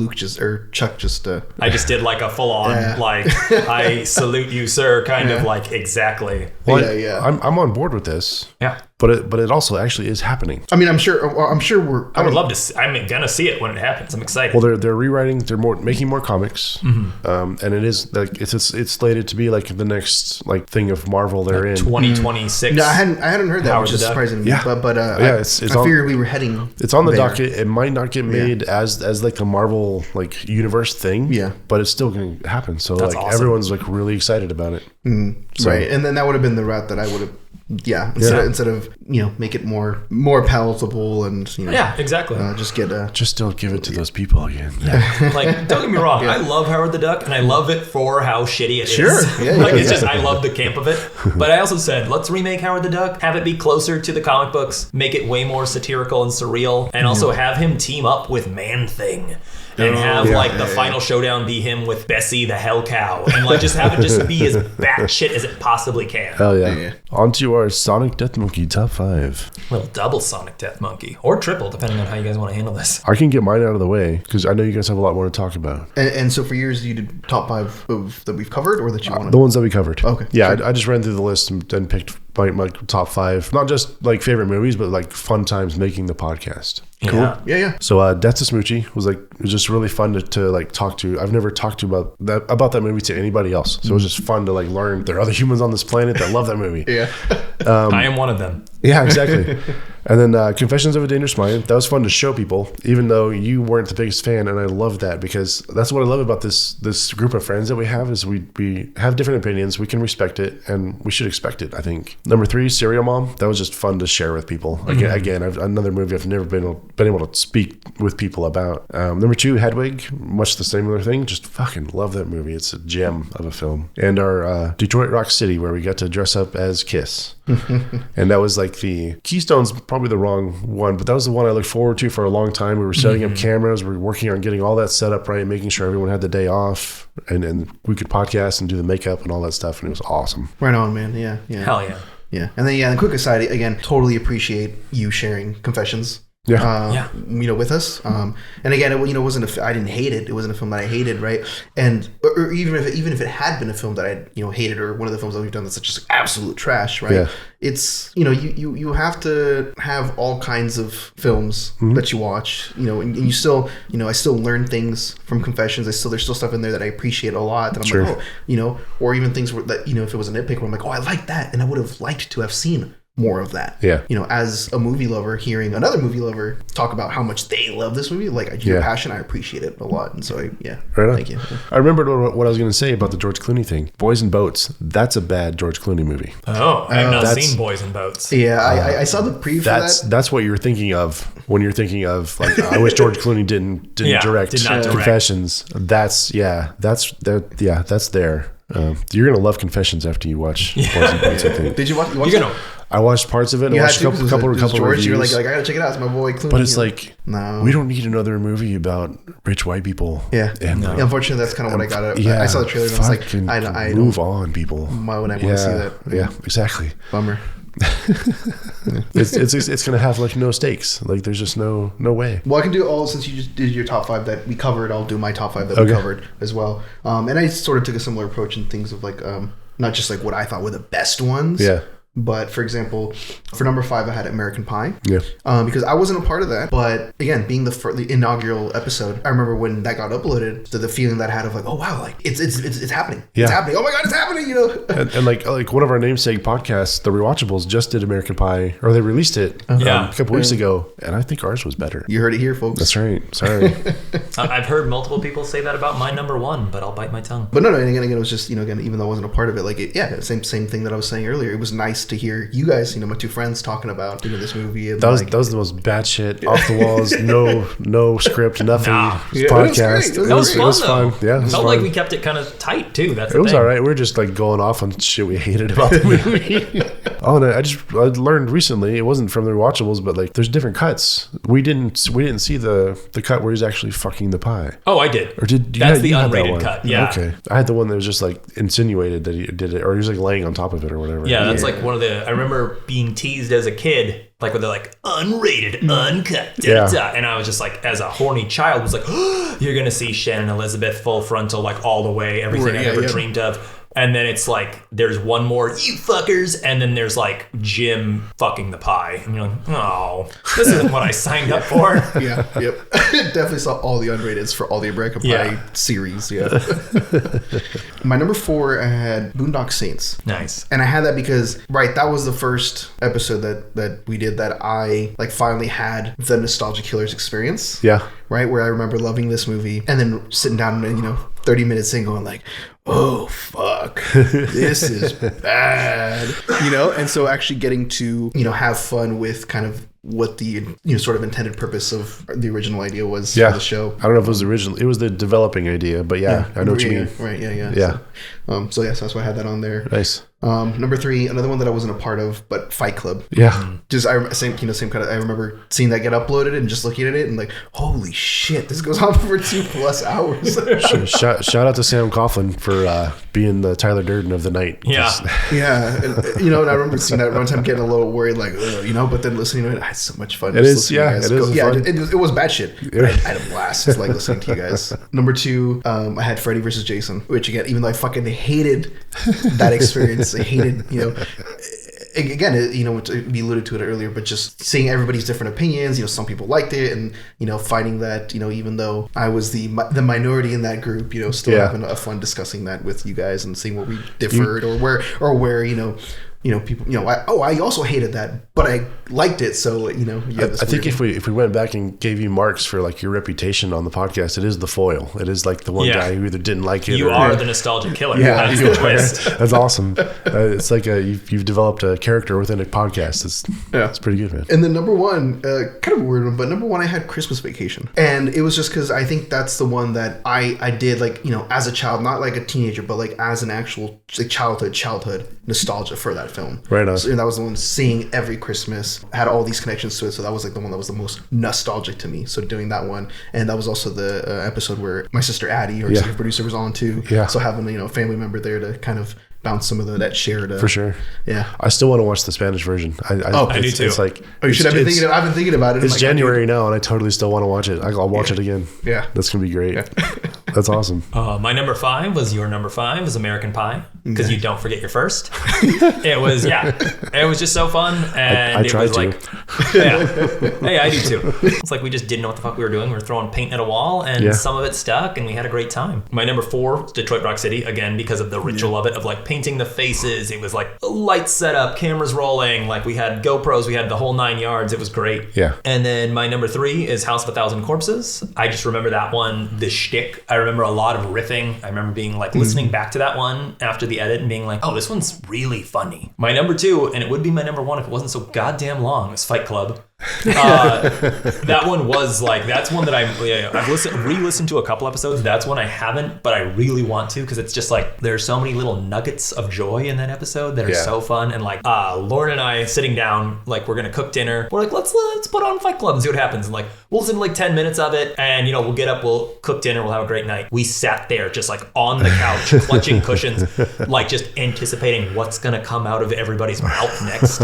Chuck just I just did like a full-on I salute you, sir, kind of like exactly. Well, yeah. I'm on board with this. Yeah. But it also actually is happening. I mean, I'm sure we're. I would love to. I'm gonna see it when it happens. I'm excited. Well, they're rewriting. They're making more comics, and it is like it's slated to be like the next like thing of Marvel they're in 2026. No, I hadn't heard that, which is surprising to me. Yeah, but I figured we were heading. It's on the docket. It might not get made as like a Marvel like universe thing. Yeah, but it's still going to happen. So that's like awesome. Everyone's like really excited about it. So, right, and then that would have been the route that I would have. Yeah, instead of make it more palatable and exactly. Just don't give it to those people again. Like, don't get me wrong, I love Howard the Duck and I love it for how shitty it is. It's just I love the camp of it. But I also said let's remake Howard the Duck, have it be closer to the comic books, make it way more satirical and surreal, and also have him team up with Man-Thing. And have the final showdown be him with Bessie the Hell Cow, and like just have it just be as batshit as it possibly can. Hell yeah! On to our Sonic Death Monkey top 5. Well, double Sonic Death Monkey or triple, depending on how you guys want to handle this. I can get mine out of the way because I know you guys have a lot more to talk about. And so for yours, you did top 5 that we've covered, or that you wanted? The ones that we covered. Okay. Yeah, sure. I just ran through the list and picked my top 5, not just like favorite movies, but like fun times making the podcast. Cool. Yeah. So Death to Smoochie was just really fun to like talk to. I've never talked to about that movie to anybody else. So it was just fun to like learn there are other humans on this planet that love that movie. Yeah. I am one of them. Yeah, exactly. And then Confessions of a Dangerous Mind. That was fun to show people, even though you weren't the biggest fan, and I love that because that's what I love about this group of friends that we have is we have different opinions. We can respect it, and we should expect it, I think. Number 3, Serial Mom. That was just fun to share with people. Again, another movie I've never been able to speak with people about. Number 2, Hedwig. Much the similar thing. Just fucking love that movie. It's a gem of a film. And our Detroit Rock City, where we got to dress up as Kiss. And that was like the Keystone's probably the wrong one, but that was the one I looked forward to for a long time. We were setting up cameras, we were working on getting all that set up right, making sure everyone had the day off, and we could podcast and do the makeup and all that stuff, and it was awesome. Right on, man. Yeah. Hell yeah. Yeah. And then the quick aside, again, totally appreciate you sharing Confessions with us. And again, it wasn't I didn't hate it. It wasn't a film that I hated, right? And or even if it had been a film that I hated, or one of the films that we've done that's just absolute trash, right? Yeah. It's you have to have all kinds of films that you watch, and you still I still learn things from Confessions. There's still stuff in there that I appreciate a lot that I'm like, or even things that if it was a nitpick where I'm like, oh, I like that, and I would have liked to have seen more of that. Yeah. As a movie lover, hearing another movie lover talk about how much they love this movie, like your passion, I appreciate it a lot. And so thank you. I remembered what I was going to say about the George Clooney thing. Boys and Boats. That's a bad George Clooney movie. Oh, I have not seen Boys and Boats. Yeah, I saw the preview for that. That's what you're thinking of when you're thinking of like, I wish George Clooney didn't direct Confessions. That's there. You're gonna love Confessions after you watch Boys and Boats, I think. Did you watch? I watched parts of it. I watched a couple George, reviews. You're like I gotta check it out. It's my boy Clooney. But it's like, we don't need another movie about rich white people. Yeah. And unfortunately, that's kind of what I got. I saw the trailer and I was like, I move on, people. Why would I want to see that? Yeah, exactly. Bummer. It's gonna have like no stakes. Like there's just no way. Well, I can do since you just did your top 5 that we covered. I'll do my top 5 that we covered as well. And I sort of took a similar approach in things of like not just like what I thought were the best ones. Yeah. But for example, for number 5, I had American Pie. Yeah. Because I wasn't a part of that. But again, being the inaugural episode, I remember when that got uploaded, the feeling that I had of like, oh wow, like it's happening. Yeah. It's happening. Oh my god, it's happening. And like one of our namesake podcasts, The Rewatchables, just did American Pie, or they released it a couple weeks ago, and I think ours was better. You heard it here, folks. That's right. Sorry. I've heard multiple people say that about my number 1, but I'll bite my tongue. But no, and again, it was just again, even though I wasn't a part of it, like same thing that I was saying earlier. It was nice to hear you guys, my 2 friends talking about this movie. And that was the most batshit, off the walls, no script, nothing. Podcast. It was fun. Yeah, it felt like we kept it kind of tight too. It was all right. We were just like going off on shit we hated about the movie. Oh, and I learned recently, it wasn't from The Rewatchables, but like there's different cuts. We didn't see the cut where he's actually fucking the pie. Oh, I did. Or did that's the unrated cut? Yeah. Okay. I had the one that was just like insinuated that he did it, or he was like laying on top of it or whatever. Yeah, that's like one of the. I remember being teased as a kid, like when they're like unrated, uncut, and I was just like, as a horny child, was like, oh, you're gonna see Shannon Elizabeth full frontal, like all the way, everything I ever dreamed of. And then it's like, there's one more, you fuckers. And then there's like Jim fucking the pie. And you're like, oh, this isn't what I signed up for. Yeah, yep. Definitely saw all the unrateds for all the American Pie series. Yeah. My number 4, I had Boondock Saints. Nice. And I had that because, that was the first episode that we did that I like finally had the Nostalgia Killers experience. Yeah. Right? Where I remember loving this movie and then sitting down and, 30 minutes in going like, oh fuck, this is bad, and so actually getting to have fun with kind of what the sort of intended purpose of the original idea was for the show. I don't know if it was the original, it was the developing idea, but I know what you mean. Right, yeah. So that's why I had that on there. Nice. Number 3, another one that I wasn't a part of, but Fight Club. Yeah. Just same kind of. I remember seeing that get uploaded and just looking at it and like, holy shit, this goes on for 2+ hours. Shout out to Sam Coughlin for being the Tyler Durden of the night. Yeah. Yeah. And, and I remember seeing that one time, getting a little worried, like, but then listening to it, I had so much fun. It is. Yeah. It is. Yeah. It was bad shit. I had a blast just like listening to you guys. Number 2, I had Freddy vs. Jason, which again, even though I fucking hated that experience. I hated, again, we alluded to it earlier, but just seeing everybody's different opinions. Some people liked it, and finding that even though I was the minority in that group, still having a fun discussing that with you guys and seeing where we differed or where people, I also hated that, but I liked it. So, I think if we went back and gave you marks for like your reputation on the podcast, it is the foil. It is like the one guy who either didn't like it. You are the nostalgia killer. Yeah, that's the twist. That's awesome. It's like you've developed a character within a podcast. It's pretty good, man. And then number 1, kind of a weird one, but number 1, I had Christmas Vacation, and it was just because I think that's the one that I did like as a child, not like a teenager, but like as an actual like childhood nostalgia for that film. Right on. So, and that was the one seeing every Christmas, had all these connections to it. So that was like the one that was the most nostalgic to me. So doing that one, and that was also the episode where my sister Addie, our executive producer, was on too. Yeah. So having a family member there to kind of bounce some of that shared. For sure. Yeah. I still want to watch the Spanish version. I do too. It's like, you should have been thinking. I've been thinking about it. It's like, January now, and I totally still want to watch it. I'll watch it again. Yeah. That's gonna be great. That's awesome. My number 5 was your number 5 was American Pie, because you don't forget your first. It was just so fun, and I tried it was like, hey, I do too. It's like we just didn't know what the fuck we were doing. We were throwing paint at a wall, and some of it stuck, and we had a great time. My number 4 was Detroit Rock City, again because of the ritual of it, of like painting the faces. It was like lights set up, cameras rolling, like we had GoPros, we had the whole 9 yards. It was great. Yeah. And then my number 3 is House of a Thousand Corpses. I just remember that one, the shtick. I remember a lot of riffing. I remember being like listening back to that one after the edit and being like, oh, this one's really funny. My number 2, and it would be my number 1 if it wasn't so goddamn long, is Fight Club. That one was like, that's one that I've re-listened to a couple episodes. That's one I haven't, but I really want to, because it's just like there's so many little nuggets of joy in that episode that are so fun. And like Lauren and I sitting down, like we're gonna cook dinner, we're like, let's put on Fight Club and see what happens. And like we'll listen to like 10 minutes of it, and we'll get up, we'll cook dinner, we'll have a great night. We sat there just like on the couch clutching cushions, like just anticipating what's gonna come out of everybody's mouth next,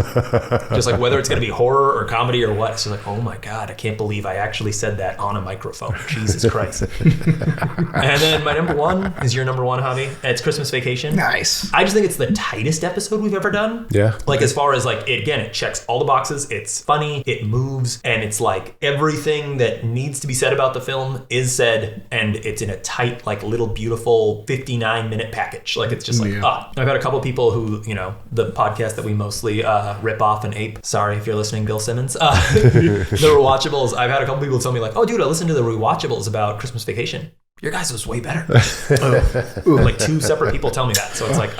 just like whether it's gonna be horror or comedy or what. So like, oh my god, I can't believe I actually said that on a microphone. Jesus Christ. And then my number 1 is your number 1, Javi. It's Christmas Vacation. Nice. I just think it's the tightest episode we've ever done. Yeah. Like as far as like, it checks all the boxes. It's funny, it moves, and it's like everything that needs to be said about the film is said, and it's in a tight, like little beautiful 59-minute package. Like it's just like, I've had a couple people who, the podcast that we mostly rip off and ape. Sorry if you're listening, Bill Simmons. The Rewatchables. I've had a couple people tell me like, oh dude, I listened to the Rewatchables about Christmas Vacation. Your guys was way better. Like 2 separate people tell me that. So it's like,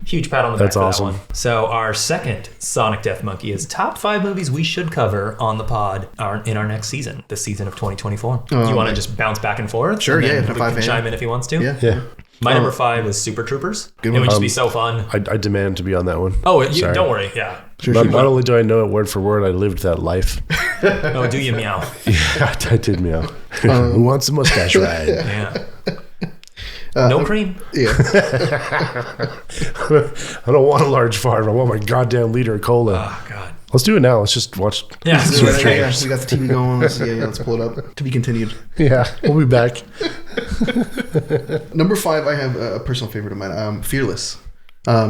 huge pat on the back for that one. So our second Sonic Death Monkey is top 5 movies we should cover on the pod in our next season, this season of 2024. You want to just bounce back and forth? Sure, and then can chime in if he wants to. Yeah. My number 5 is Super Troopers. Good It one. would just be so fun. I demand to be on that one. Oh, don't worry. Yeah. Not only do I know it word for word, I lived that life. Oh, do you meow? Yeah, I did meow. Who wants a mustache ride? Yeah. No cream. Yeah. I don't want a large farm. I want my goddamn liter of cola. Oh, God. Let's do it now. Let's just watch. Yeah. We got the TV going. Let's pull it up. To be continued. Yeah, we'll be back. Number 5, I have a personal favorite of mine. Fearless.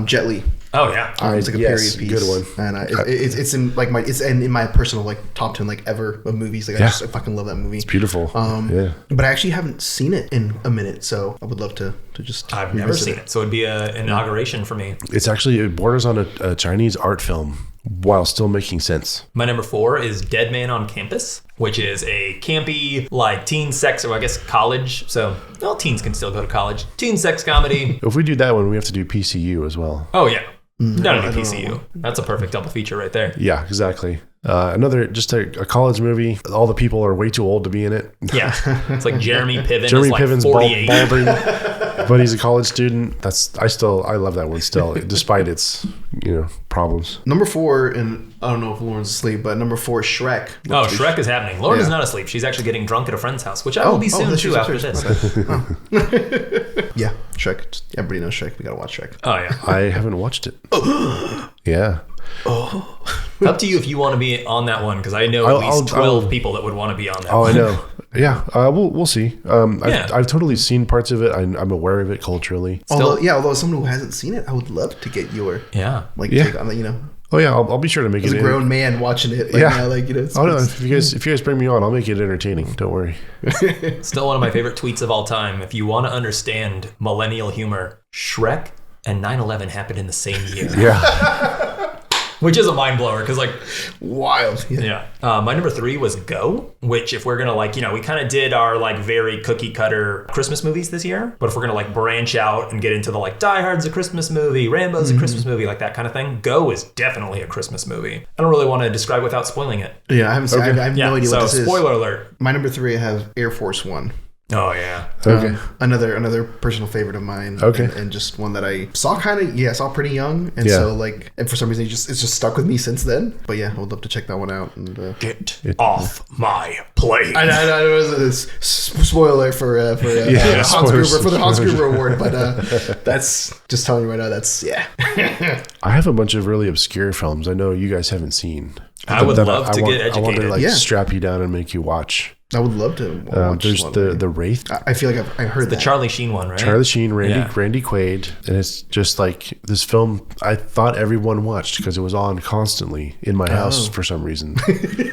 Jet Li. Oh yeah, it's like a period piece. Good one. And it's in like in my personal like top 10 like ever of movies. Like I fucking love that movie. It's beautiful. But I actually haven't seen it in a minute, so I would love to just. I've never seen it, so it'd be an inauguration for me. It borders on a Chinese art film while still making sense. My number 4 is Dead Man on Campus, which is a campy like teen sex, or I guess college. So teens can still go to college. Teen sex comedy. If we do that one, we have to do PCU as well. Oh yeah. Gotta do PCU. That's a perfect double feature right there. Yeah, exactly. Another, just a college movie. All the people are way too old to be in it. Yeah. It's like Jeremy Piven Jeremy is like Piven's 48. balding, but he's a college student. I love that one still, despite its, problems. Number 4, and I don't know if Lauren's asleep, but number 4 is Shrek. Oh, Shrek is happening. Lauren is not asleep. She's actually getting drunk at a friend's house, which I will be soon too after this. Yeah, Shrek. Everybody knows Shrek. We gotta watch Shrek. Oh yeah. I haven't watched it. Yeah. Up to you if you want to be on that one, because I know at least 12 people that would want to be on that one. I know. Yeah, we'll see. I've totally seen parts of it. I'm aware of it culturally. Although as someone who hasn't seen it, I would love to get your take on it. Oh yeah, I'll be sure to make it. As a grown man watching it, if you guys bring me on, I'll make it entertaining. Don't worry. Still one of my favorite tweets of all time. If you want to understand millennial humor, Shrek and 9/11 happened in the same year. Yeah. Which is a mind blower, because wild. Yeah. My number 3 was Go, which if we're gonna we kind of did our very cookie cutter Christmas movies this year, but if we're gonna branch out and get into the Die Hard's a Christmas movie, Rambo's a Christmas movie, like that kind of thing, Go is definitely a Christmas movie. I don't really want to describe without spoiling it. Yeah, I haven't seen. I have no idea what this is. Spoiler alert. My number 3, I have Air Force One. Oh yeah. Okay. Another personal favorite of mine. Okay. And just one that I saw saw pretty young, and so like, and for some reason it's just stuck with me since then. But yeah, I would love to check that one out. And Get off my plate. I know it was a spoiler for Hans Gruber for the Hans Gruber Award, but that's just telling you right now. That's I have a bunch of really obscure films I know you guys haven't seen. I would love to get educated. I want to like strap you down and make you watch. I would love to watch. There's the Wraith. I feel like I heard the Charlie Sheen one, right? Charlie Sheen, Randy Quaid, and it's just like this film. I thought everyone watched because it was on constantly in my house for some reason.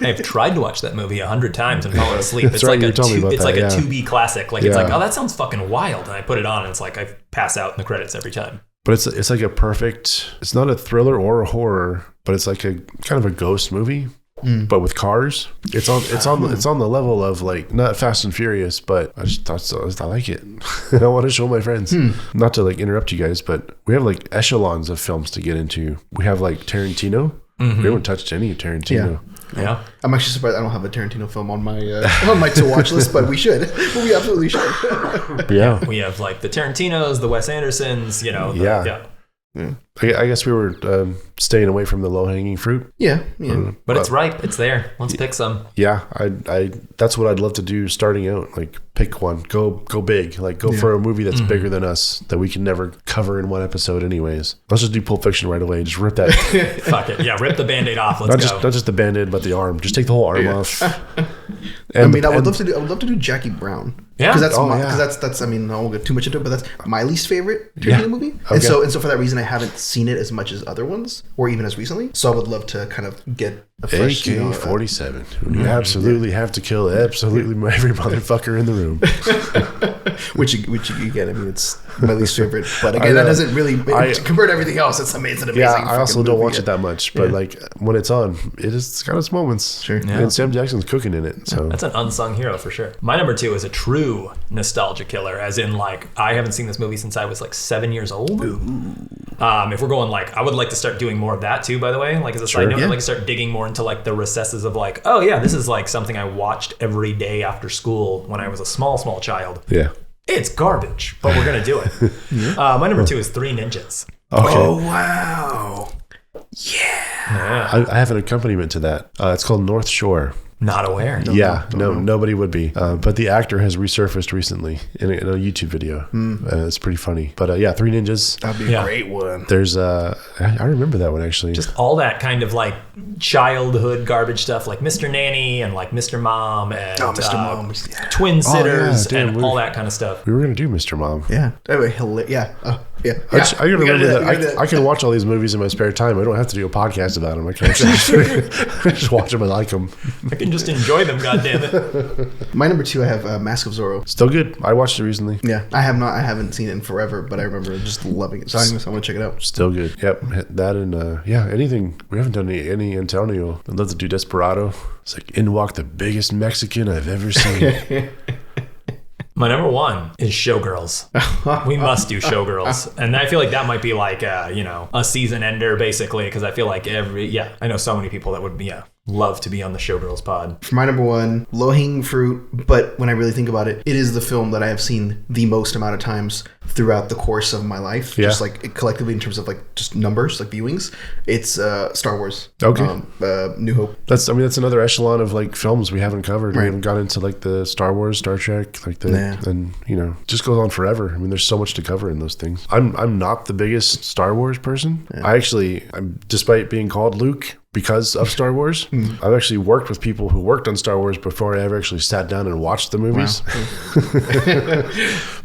I've tried to watch that movie 100 times and fallen asleep. It's like a 2B classic. Like it's like, oh, that sounds fucking wild, and I put it on, and it's like I pass out in the credits every time. But it's like a perfect. It's not a thriller or a horror, but it's like a kind of a ghost movie. But with cars, it's on the level of like not Fast and Furious, but I just thought so. I like it. And I want to show my friends. Not to like interrupt you guys, but we have like echelons of films to get into. We have like Tarantino. We haven't touched any of Tarantino. Yeah. I'm actually surprised I don't have a Tarantino film on my to watch list, but we should. We absolutely should. Yeah. We have like the Tarantinos, the Wes Andersons. Yeah. I guess we were staying away from the low-hanging fruit. Yeah. But it's ripe. It's there. Let's pick some. Yeah, I that's what I'd love to do starting out. Like pick one. Go big. Like go for a movie that's bigger than us that we can never cover in one episode anyways. Let's just do Pulp Fiction right away. Just rip that. Fuck it. Yeah, rip the Band-Aid off. Let's go. Not just the Band-Aid, but the arm. Just take the whole arm off. I would love to do Jackie Brown. Yeah, because that's I mean, I won't get too much into it, but that's my least favorite Tarantino movie, and so for that reason, I haven't seen it as much as other ones, or even as recently. So I would love to kind of get a fresh AK-47. You absolutely have to kill absolutely every motherfucker in the room. which you get. I mean, it's my least favorite, but again, that doesn't really compared to everything else. It's amazing. Yeah, I also don't watch it that much, but like when it's on, it's got its moments. Sure, and Sam Jackson's cooking in it. So that's an unsung hero for sure. My number 2 is a true nostalgia killer, as in like I haven't seen this movie since I was like 7 years old. If we're going like, I would like to start doing more of that too, by the way, like as a side note. I'd like to start digging more into like the recesses of like, oh yeah, this is like something I watched every day after school when I was a small child. Yeah, it's garbage, but we're gonna do it. My number 2 is Three Ninjas. Okay. Oh wow. Yeah. I have an accompaniment to that. It's called North Shore. Not aware. Nobody would be. But the actor has resurfaced recently in a YouTube video. It's pretty funny. But Three Ninjas. That'd be a great one. There's I remember that one actually. Just all that kind of like childhood garbage stuff, like Mr. Nanny and like Mr. Mom and Mr. Mom. Twin Sitters and all that kind of stuff. We were gonna do Mr. Mom. Yeah, that would be hilarious. Yeah. I gotta remember that. I can watch all these movies in my spare time. I don't have to do a podcast about them. I can just watch them and like them. I can just enjoy them. God damn it. My number 2, I have Mask of Zorro. Still good. I watched it recently. Yeah, I haven't seen it in forever, but I remember just loving it. So I'm gonna check it out. Still good. Yep. That and anything. We haven't done any Antonio. I'd love to do Desperado. It's like in walked the biggest Mexican I've ever seen. My number 1 is Showgirls. We must do Showgirls. And I feel like that might be like, a season ender, basically, because I feel like I know so many people that would, love to be on the Showgirls pod. For my number 1, low-hanging fruit, but when I really think about it, it is the film that I have seen the most amount of times throughout the course of my life. Just like collectively in terms of like just numbers, like viewings. It's Star Wars. Okay. New Hope. That's another echelon of like films we haven't covered. Right. We haven't got into like the Star Wars, Star Trek, like and just goes on forever. I mean, there's so much to cover in those things. I'm not the biggest Star Wars person. I'm despite being called Luke because of Star Wars. I've actually worked with people who worked on Star Wars before I ever actually sat down and watched the movies. Wow.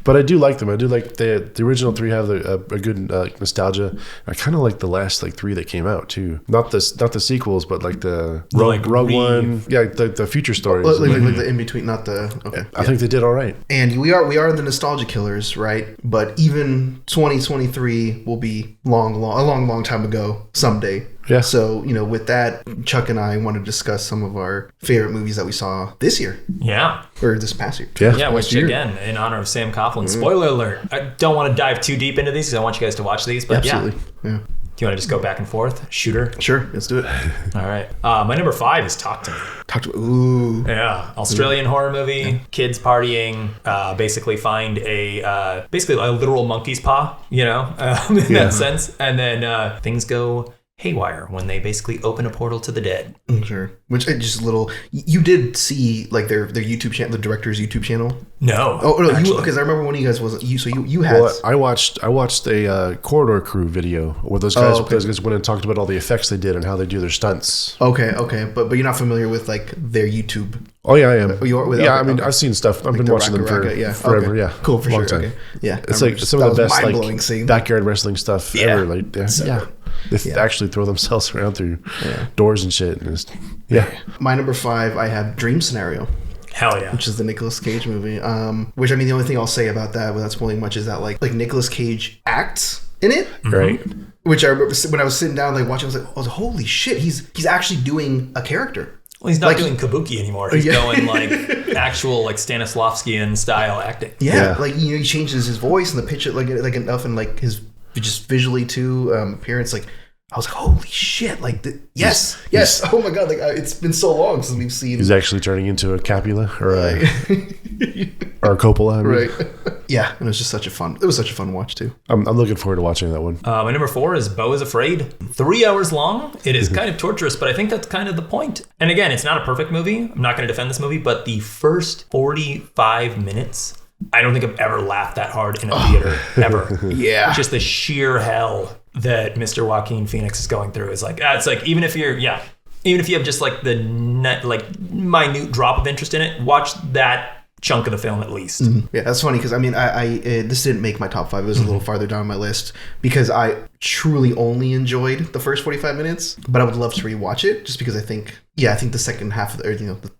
But I do like them. I do like the original 3 have a good nostalgia. I kind of like the last 3 that came out too. Not the sequels, but like the Rogue One. Yeah, the future stories. Like the in between, not the. Okay. I think they did all right. And we are the nostalgia killers, right? But even 2023 will be a long time ago someday. Yeah. So, with that, Chuck and I want to discuss some of our favorite movies that we saw this year. Yeah. Or this past year. Yeah, which again, in honor of Sam Coughlin. Spoiler alert. I don't want to dive too deep into these because I want you guys to watch these. But absolutely. Yeah. Do you want to just go back and forth? Shooter? Sure, let's do it. All right. My number 5 is Talk to Me. Ooh. Yeah. Australian horror movie. Kids partying. Basically find a literal monkey's paw, in that sense. And then things go haywire when they basically open a portal to the dead. Sure. Which just a little. You did see like their YouTube channel, the director's YouTube channel? No. Oh no, because I remember one of you guys was you. So you had. Well, I watched a Corridor Crew video where those guys went and talked about all the effects they did and how they do their stunts. Okay, but you're not familiar with like their YouTube. Oh yeah, I am. You are I mean, I've seen stuff. I've been watching them forever. Okay. Yeah, Cool, for long sure. time. Okay. Yeah, It's like some of the best like backyard wrestling stuff ever. Like they actually throw themselves around through doors and shit. And My number 5, I have Dream Scenario. Hell yeah. Which is the Nicolas Cage movie. Which I mean, the only thing I'll say about that without spoiling much is that like Nicolas Cage acts in it. Right. Which I remember when I was sitting down like watching, I was like, oh, holy shit, he's actually doing a character. Well, he's not doing kabuki anymore. He's going like actual like Stanislavskian style acting. Yeah. Like he changes his voice and the pitch like enough and like his just visually too appearance. Like I was like, holy shit! Like yes. Oh my god! Like it's been so long since we've seen. He's actually turning into a Capula or a or a Coppola, right? Yeah, and it was just such a fun watch too. I'm looking forward to watching that one. My number 4 is Beau is Afraid. 3 hours long. It is kind of torturous, but I think that's kind of the point. And again, it's not a perfect movie. I'm not going to defend this movie, but the first 45 minutes, I don't think I've ever laughed that hard in a theater ever. Yeah, just the sheer hell that Mr. Joaquin Phoenix is going through is like it's like even if you have just like the minute drop of interest in it, watch that chunk of the film at least. Mm-hmm. Yeah, that's funny because I mean I this didn't make my top 5. It was a little farther down my list because I truly only enjoyed the first 45 minutes, but I would love to rewatch it just because I think the second half of the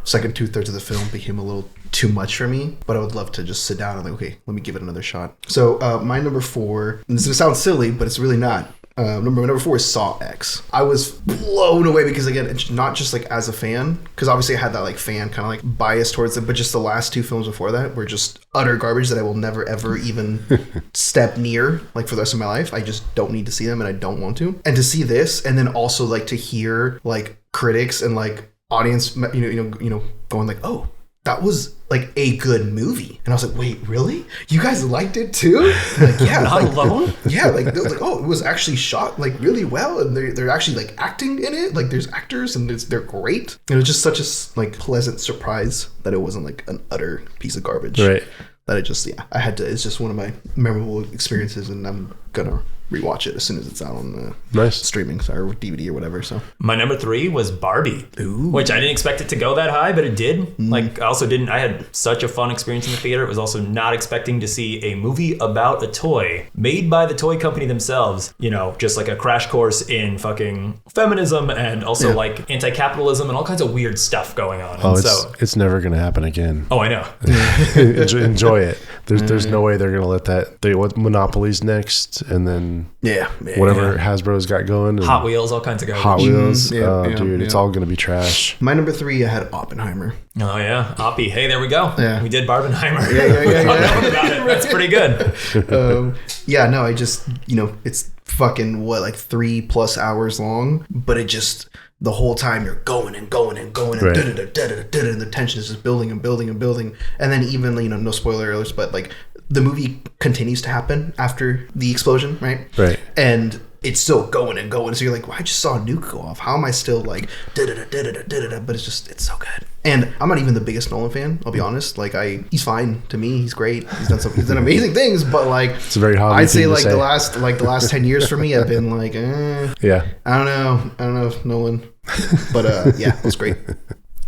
second 2/3 of the film became a little too much for me, but I would love to just sit down and like, okay, let me give it another shot. So my number 4, and this is gonna sound silly, but it's really not. Number 4 is Saw X. I was blown away because again, it's not just like as a fan, because obviously I had that like fan kind of like bias towards it, but just the last 2 films before that were just utter garbage that I will never ever even step near like for the rest of my life. I just don't need to see them and I don't want to. And to see this, and then also like to hear like critics and like audience, going like, oh, that was like a good movie. And I was like, wait, really? You guys liked it too? Like, yeah. Not alone? Yeah, like they was like, oh, it was actually shot like really well, and they're actually like acting in it. Like there's actors and they're great. And it was just such a like pleasant surprise that it wasn't like an utter piece of garbage. Right. That it just I had to. It's just one of my memorable experiences, and I'm gonna rewatch it as soon as it's out on streaming or DVD or whatever. So my number 3 was Barbie, which I didn't expect it to go that high, but it did. Like I had such a fun experience in the theater. It was also not expecting to see a movie about a toy made by the toy company themselves, just like a crash course in fucking feminism and also like anti-capitalism and all kinds of weird stuff going on. Oh, it's never gonna happen again. Oh, I know. Enjoy it. There's no way they're gonna let that. They want Monopoly's next, and then whatever Hasbro's got going, Hot Wheels, all kinds of garbage. Hot Wheels, it's all gonna be trash. My number 3, I had Oppenheimer. Oh yeah, Oppie. Hey, there we go. Yeah. We did Barbenheimer. Yeah. That's pretty good. I just it's fucking like 3+ hours long, but it just. The whole time you're going and going and going and and the tension is just building and building and building. And then even, no spoiler alerts, but like the movie continues to happen after the explosion, right? Right. And it's still going and going. So you're like, well, I just saw a nuke go off. How am I still like But it's so good. And I'm not even the biggest Nolan fan, I'll be honest. Like he's fine to me. He's great. He's done amazing things, but like it's a very hobby I'd say thing like to the last 10 years for me have been like I don't know if Nolan. But it was great.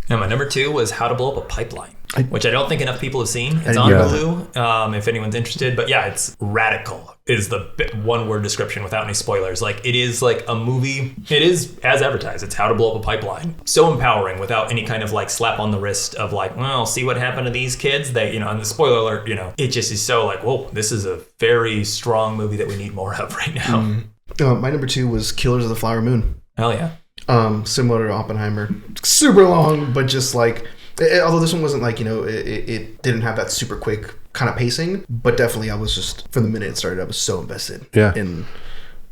And my number 2 was How to Blow Up a Pipeline, which I don't think enough people have seen. It's on Hulu, if anyone's interested. But yeah, it's radical is the one-word description without any spoilers. Like, it is like a movie. It is as advertised. It's How to Blow Up a Pipeline. So empowering without any kind of like slap on the wrist of like, well, see what happened to these kids. They, and the spoiler alert, it just is so like, whoa, this is a very strong movie that we need more of right now. My number 2 was Killers of the Flower Moon. Hell yeah. Similar to Oppenheimer, super long, but just like, although this one wasn't like, it didn't have that super quick kind of pacing, but definitely I was just, from the minute it started, I was so invested in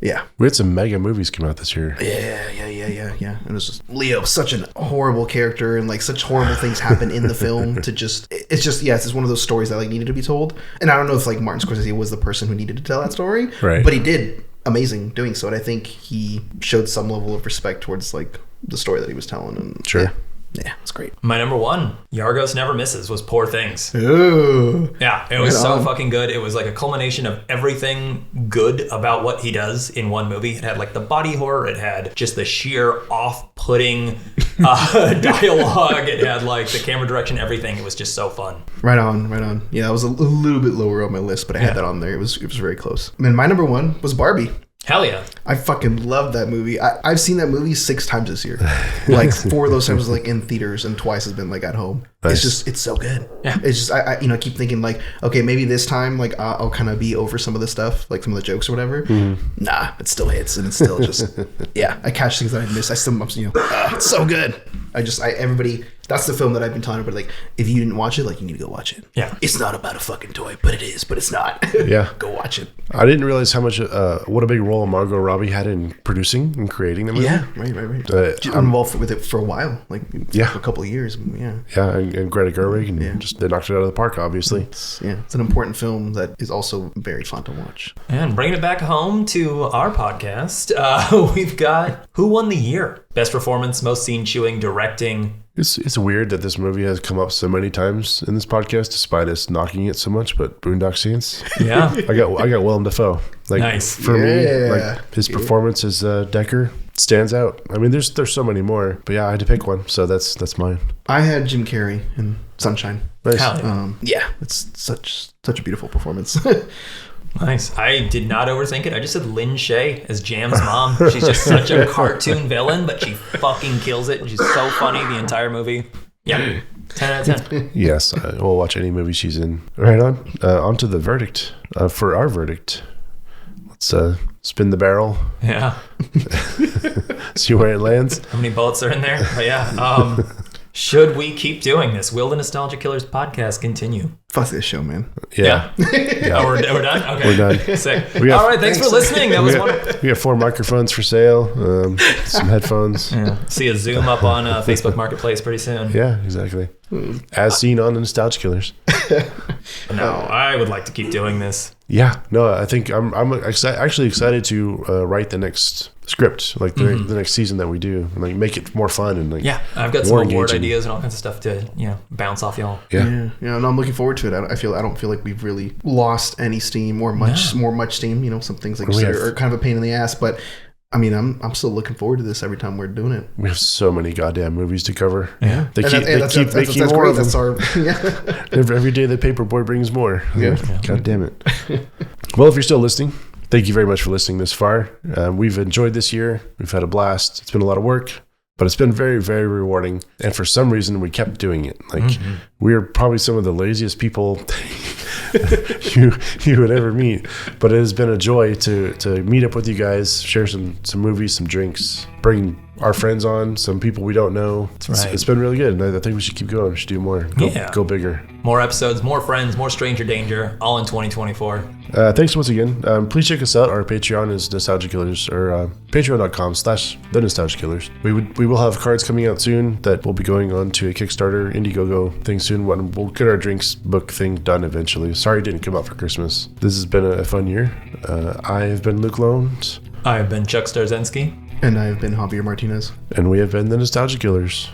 Yeah. We had some mega movies come out this year. Yeah. And it was just Leo, such a horrible character, and like such horrible things happen in the film to just, it's just one of those stories that like needed to be told. And I don't know if like Martin Scorsese was the person who needed to tell that story, right? But he did amazing doing so, and I think he showed some level of respect towards like the story that he was telling. And sure. Yeah, it's great. My number one, Yargos Never Misses, was Poor Things. Ooh. Yeah, it was so fucking good. It was like a culmination of everything good about what he does in one movie. It had like the body horror. It had just the sheer off-putting dialogue. It had like the camera direction, everything. It was just so fun. Right on. Yeah, it was a little bit lower on my list, but I had that on there. It was very close. And my number one was Barbie. Hell yeah. I fucking love that movie. I've seen that movie 6 times this year. Like 4 of those times was like in theaters and twice has been like at home. Nice. It's so good. Yeah. It's just, I keep thinking like, okay, maybe this time like I'll kind of be over some of the stuff, like some of the jokes or whatever. Nah, it still hits and it's still just, yeah, I catch things that I miss. I still, it's so good. Everybody, that's the film that I've been telling everybody, like, if you didn't watch it, like, you need to go watch it. Yeah. It's not about a fucking toy, but it is, but it's not. Yeah. Go watch it. I didn't realize how much, what a big role Margot Robbie had in producing and creating the movie. Yeah, right. I'm involved with it for a while, like, for a couple of years. Yeah. Yeah, and Greta Gerwig, and just they knocked it out of the park, obviously. It's an important film that is also very fun to watch. And bringing it back home to our podcast, we've got Who Won the Year? Best performance, most scene-chewing, directing. It's weird that this movie has come up so many times in this podcast, despite us knocking it so much. But Boondock Saints, Yeah. I got Willem Dafoe. Like, Nice. For me, like his performance as Decker stands out. I mean, there's so many more, but yeah, I had to pick one, so that's mine. I had Jim Carrey in Sunshine. Nice. Yeah, it's such a beautiful performance. Nice. I did not overthink it. I just said Lynn Shay as Jam's mom. She's just such a cartoon villain, but she fucking kills it. And she's so funny the entire movie. Yeah. 10 out of 10. Yes, we'll watch any movie she's in. Right on to the verdict. For our verdict, let's spin the barrel. Yeah. See where it lands. How many bullets are in there? But yeah. Should we keep doing this? Will the Nostalgia Killers podcast continue? Fuck this show, man. Yeah. Oh, we're done? Okay. We're done. Sick. All right, thanks for listening. That was wonderful. We got 4 microphones for sale, some headphones. Yeah. See a Zoom up on Facebook Marketplace pretty soon. Yeah, exactly. As seen on the Nostalgia Killers. No, I would like to keep doing this. Yeah, no, I think I'm actually excited to write the next script, like the next season that we do, and like make it more fun and like I've got some award engaging ideas and all kinds of stuff to bounce off y'all. Yeah, and I'm looking forward to it. I don't feel like we've really lost any steam or much steam. Some things like are kind of a pain in the ass, but I mean, I'm still looking forward to this every time we're doing it. We have so many goddamn movies to cover. Yeah, they keep making more of them. Every day the paperboy brings more. Yeah. God damn it. Well, if you're still listening, thank you very much for listening this far. We've enjoyed this year. We've had a blast. It's been a lot of work, but it's been very, very rewarding. And for some reason, we kept doing it. Like, we're probably some of the laziest people you would ever meet. But it has been a joy to meet up with you guys, share some movies, some drinks, bring our friends on, some people we don't know. That's right. It's been really good. And I think we should keep going. We should do more. Go bigger. More episodes, more friends, more stranger danger, all in 2024. Thanks once again. Please check us out. Our Patreon is Nostalgia Killers, or patreon.com/The Nostalgia Killers. We will have cards coming out soon that will be going on to a Kickstarter Indiegogo thing soon. We'll get our drinks book thing done eventually. Sorry it didn't come out for Christmas. This has been a fun year. I have been Luc Londe. I have been Chuck Starzenski. And I have been Javier Martinez. And we have been the Nostalgia Killers.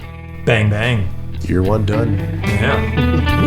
Bang, bang. Year 1 done. Yeah.